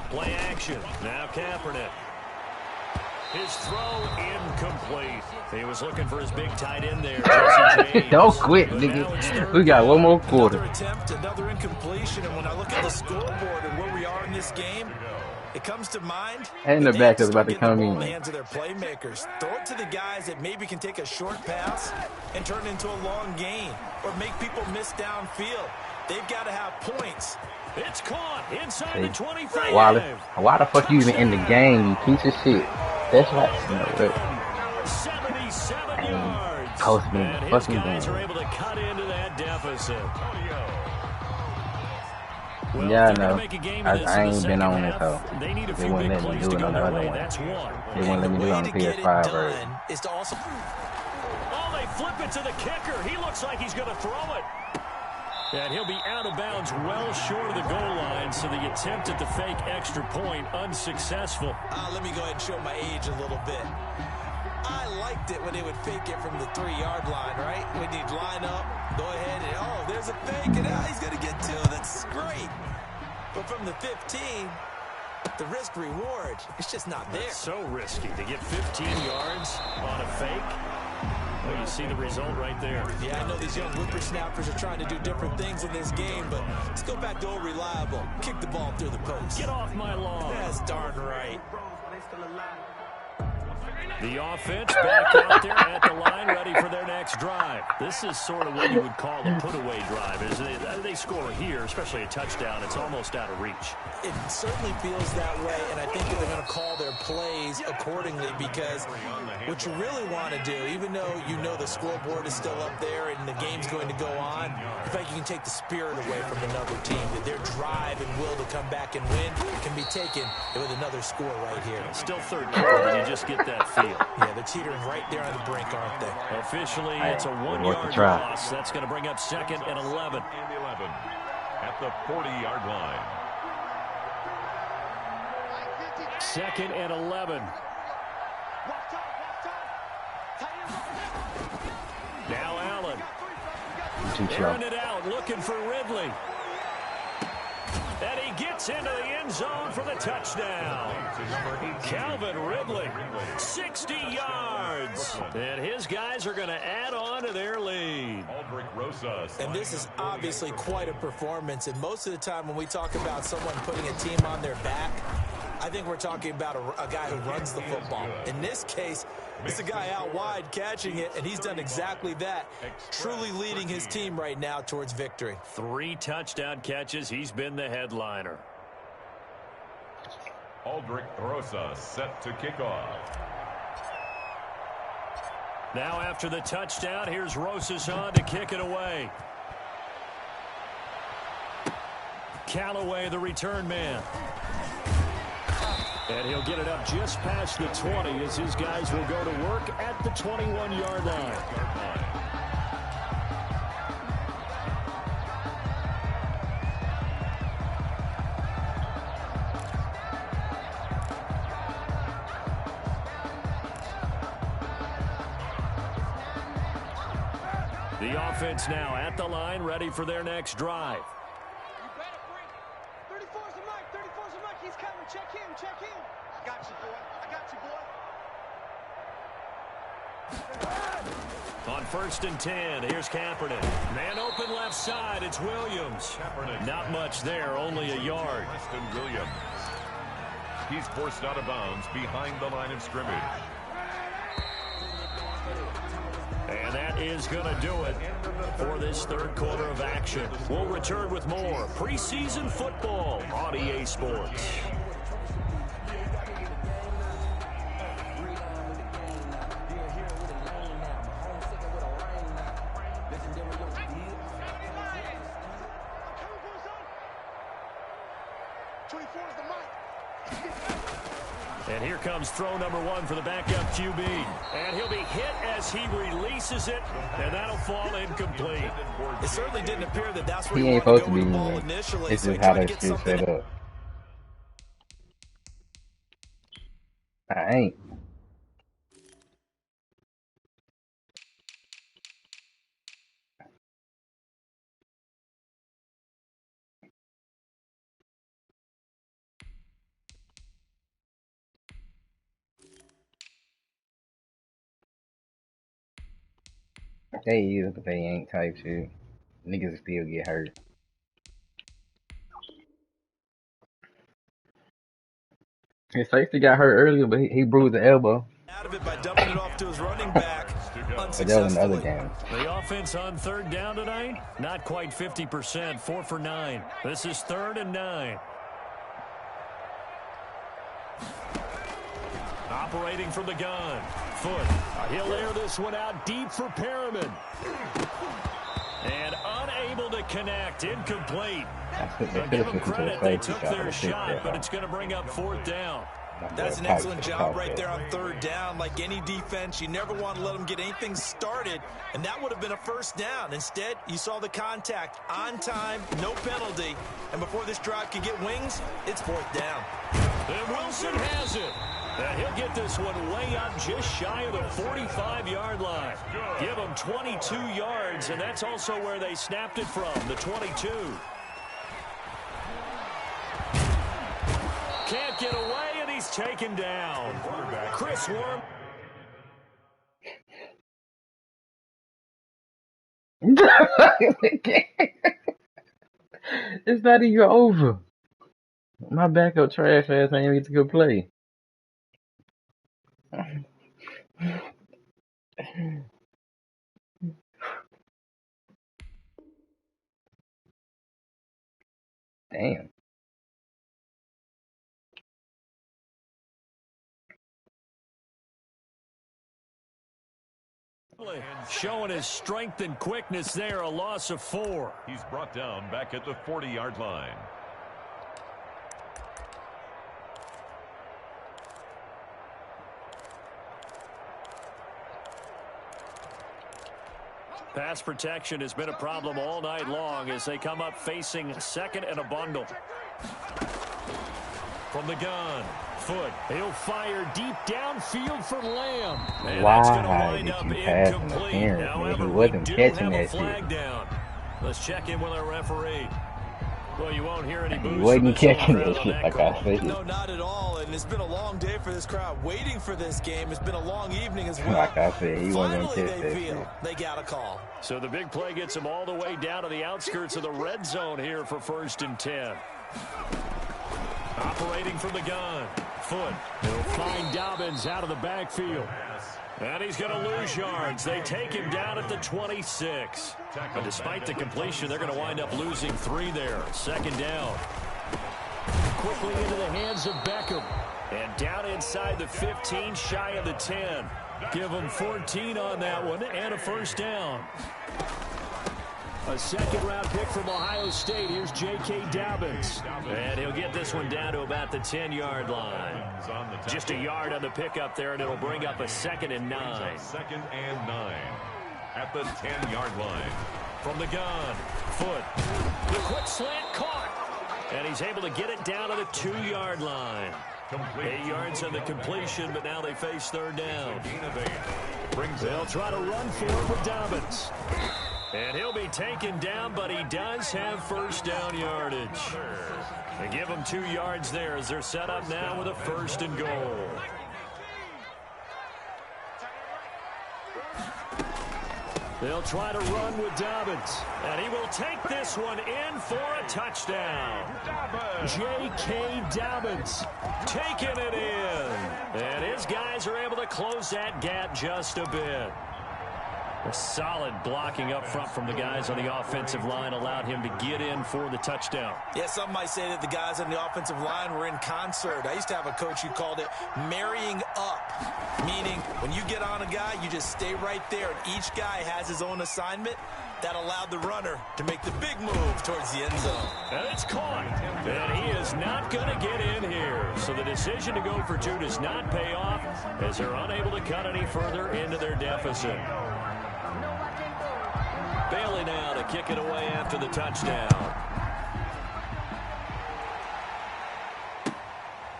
Play action. Now Kaepernick. His throw incomplete. He was looking for his big tight end there. Don't quit, nigga. We got one more quarter. Another attempt, another incompletion. And when I look at the scoreboard and where we are in this game, it comes to mind. And the back is about to come in. The hands of their playmakers. Throw it to the guys that maybe can take a short pass and turn it into a long gain or make people miss downfield. They've got to have points. It's caught inside the 25. Why the fuck you even in the game, you piece of shit? That's right. No, 27 yards. Post me. And his guys are able to cut into that deficit. Well, yeah, I know. I ain't been on it, so they need a they few wouldn't big let me plays do to it go on the their other way. one. That's one. They wouldn't let me do it on the PS5 version. Is to also... Oh, they flip it to the kicker. He looks like he's going to throw it. And he'll be out of bounds well short of the goal line, so the attempt at the fake extra point unsuccessful. Let me go ahead and show my age a little bit. I liked it when they would fake it from the 3-yard line, right? When you'd line up, go ahead, and oh, there's a fake, and he's going to get 2. That's great. But from the 15, the risk-reward, it's just not there. That's so risky to get 15 yards on a fake. Well, you see the result right there. Yeah, I know these young whippersnappers are trying to do different things in this game, but let's go back to old reliable. Kick the ball through the post. Get off my lawn. That's darn right. The offense back out there at the line, ready for their next drive. This is sort of what you would call a put-away drive. They score here, especially a touchdown. It's almost out of reach. It certainly feels that way, and I think that they're going to call their plays accordingly because what you really want to do, even though you know the scoreboard is still up there and the game's going to go on, I think you can take the spirit away from another team, that their drive and will to come back and win can be taken with another score right here. Still third quarter, and you just get that feel. Yeah, they're teetering right there on the brink, aren't they? Officially, it's a 1-yard loss. That's going to bring up 2nd and 11. At the 40-yard line. 2nd and 11. Now Allen. Airing it out, looking for Ridley. And he gets into the end zone for the touchdown. Calvin Ridley, 60 yards. And his guys are going to add on to their lead. And this is obviously quite a performance. And most of the time when we talk about someone putting a team on their back, I think we're talking about a guy who runs the football. In this case, it's a guy out wide catching it, and he's done exactly that, truly leading his team right now towards victory. 3 touchdown catches. He's been the headliner. Aldrich Rosa set to kick off. Now after the touchdown, here's Rosas on to kick it away. Callaway, the return man. And he'll get it up just past the 20 as his guys will go to work at the 21-yard line. The offense now at the line, ready for their next drive. Check him. I got you, boy. I got you, boy. On 1st and 10, here's Kaepernick. Man open left side, it's Williams. Not much there, only a yard. Preston Williams. He's forced out of bounds behind the line of scrimmage. And that is going to do it for this 3rd quarter of action. We'll return with more preseason football on EA Sports. And here comes throw number 1 for the backup QB. And he'll be hit as he releases it, and that'll fall incomplete. It certainly didn't appear that that's where he ain't supposed to be in. This is how that shit set up. I ain't. They is, but they ain't type shit. Niggas still get hurt. His safety got hurt earlier, but he bruised the elbow. Out of it by dumping it off to his running back. But that was another game. The offense on 3rd down tonight, not quite 50%, 4 for 9. This is 3rd and 9. Operating from the gun. Foot. He'll air this one out deep for Perriman. And unable to connect. Incomplete. I'll give them credit. They took their shot, but it's going to bring up fourth down. That's an excellent job right there on third down. Like any defense, you never want to let them get anything started, and that would have been a first down. Instead, you saw the contact on time, no penalty, and before this drive can get wings, it's fourth down. And Wilson has it. And he'll get this one way up just shy of the 45-yard line. Give them 22 yards, and that's also where they snapped it from, the 22. Can't get away, and he's taken down. Chris Worm. It's not even over. My backup trash ass ain't even get to go play. Damn. Showing his strength and quickness there, a loss of 4. He's brought down back at the 40-yard line. Pass protection has been a problem all night long as they come up facing second and a bundle. From the gun. Foot. He'll fire deep downfield for Lamb. And why that's going to wind did up you pass incomplete. interference? However, He wasn't we do catching have a that flag shit. down. Let's check in with our referee. Well, you won't hear any He boos wasn't from this catching crowd that on shit that like call. I said. No, not at all, and it's been a long day for this crowd waiting for this game. It's been a long evening as well. Like I said, he wasn't Finally, catch they that feel shit. they got a call. So the big play gets him all the way down to the outskirts of the red zone here for 1st and 10. Operating from the gun. Foot. He'll find Dobbins out of the backfield. And he's going to lose yards. They take him down at the 26. But despite the completion, they're going to wind up losing 3 there. 2nd down. Quickly into the hands of Beckham. And down inside the 15, shy of the 10. Give him 14 on that one and a 1st down. A 2nd-round pick from Ohio State. Here's J.K. Dobbins. And he'll get this one down to about the 10-yard line. Just a yard on the pickup there, and it'll bring up a 2nd and 9. 2nd and 9 at the 10-yard line. From the gun, Foot. The quick slant caught. And he's able to get it down to the 2-yard line. 8 yards on the completion, but now they face 3rd down. They'll try to run for it with Dobbins. And he'll be taken down, but he does have 1st down yardage. They give him 2 yards there as they're set up now with a 1st and goal. They'll try to run with Dobbins. And he will take this one in for a touchdown. J.K. Dobbins taking it in. And his guys are able to close that gap just a bit. A solid blocking up front from the guys on the offensive line allowed him to get in for the touchdown. Yeah, some might say that the guys on the offensive line were in concert. I used to have a coach who called it marrying up, meaning when you get on a guy, you just stay right there, and each guy has his own assignment. That allowed the runner to make the big move towards the end zone. And it's caught. And he is not going to get in here. So the decision to go for 2 does not pay off as they're unable to cut any further into their deficit. Bailey now to kick it away after the touchdown.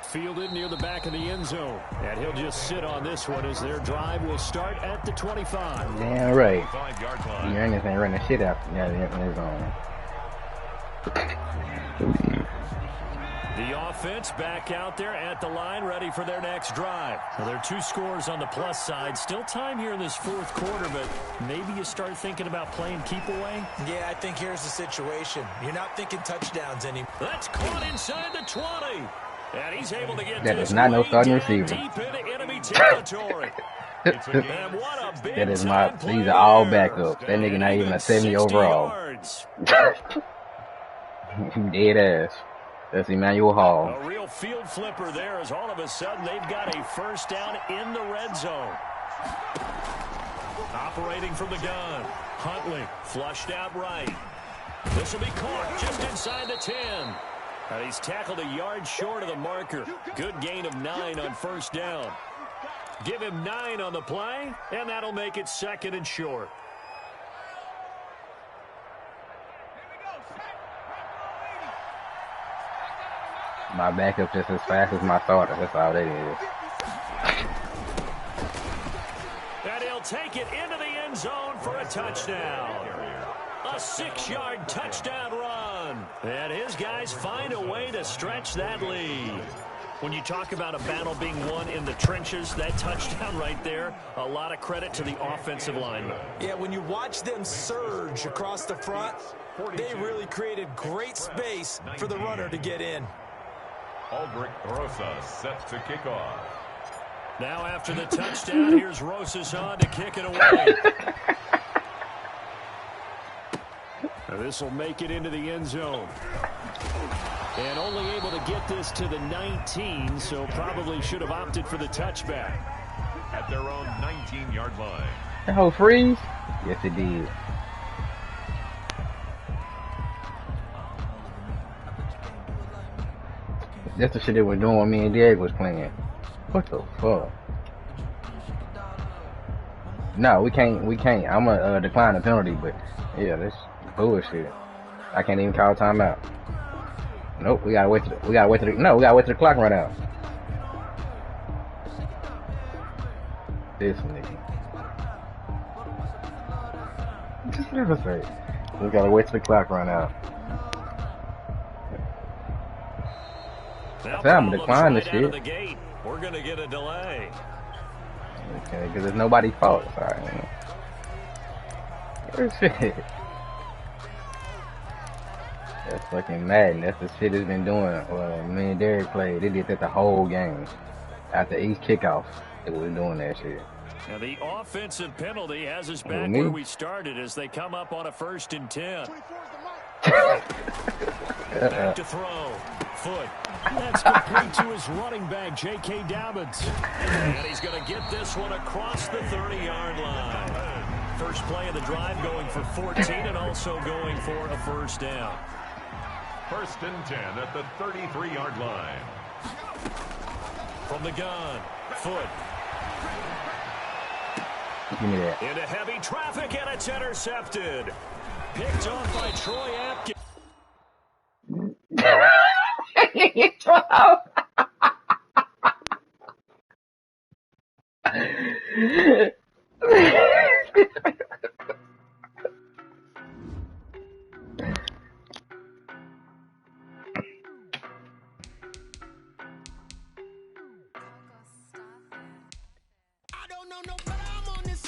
Fielded near the back of the end zone. And he'll just sit on this one as their drive will start at the 25. Damn right. 5-yard line. You ain't running shit out. Yeah, it's on. The offense back out there at the line, ready for their next drive. Well, there are 2 scores on the plus side. Still time here in this 4th quarter, but maybe you start thinking about playing keep away. Yeah, I think here's the situation. You're not thinking touchdowns anymore. That's caught inside the 20. And he's able to get That this is not no way starting down receiver. deep into enemy territory. And what a big That is time my. play These are all there. backups. That nigga not even a 60 70 overall. yards. Dead ass. That's Emmanuel Hall. A real field flipper there as all of a sudden they've got a first down in the red zone. Operating from the gun. Huntley flushed out right. This will be caught just inside the 10. He's tackled a yard short of the marker. Good gain of 9 on first down. Give him 9 on the play, and that'll make it 2nd and short. My backup just as fast as my starter. That's all that is. And he'll take it into the end zone for a touchdown. A 6-yard touchdown run. And his guys find a way to stretch that lead. When you talk about a battle being won in the trenches, that touchdown right there, a lot of credit to the offensive line. Yeah, when you watch them surge across the front, they really created great space for the runner to get in. Aldrich Rosa set to kick off. Now after the touchdown, here's Rosas on to kick it away. This will make it into the end zone. And only able to get this to the 19, so probably should have opted for the touchback. At their own 19-yard line. That whole freeze? Yes, it did. That's the shit they were doing when me and Diego was playing. What the fuck? No, we can't. I'm gonna decline the penalty, but yeah, that's bullshit. I can't even call timeout. Nope, we gotta wait till the clock run out. This nigga. Just never say. We gotta wait till the clock run out. I'm gonna decline this shit. We're gonna get a delay. Okay, because it's nobody's fault. Sorry. Shit. That's fucking Madden. That's the shit it's been doing. Me and Derek played. They did that the whole game. After each kickoff, they was doing that shit. Now the offensive penalty has us back where we started as they come up on a 1st and 10. Back to throw. Foot. That's complete to his running back, J.K. Dobbins. And he's going to get this one across the 30-yard line. First play of the drive going for 14 and also going for a first down. 1st and 10 at the 33-yard line. From the gun. Foot. Give me that. Into heavy traffic, and it's intercepted. Picked off by Troy Apke. I don't know, but I'm on this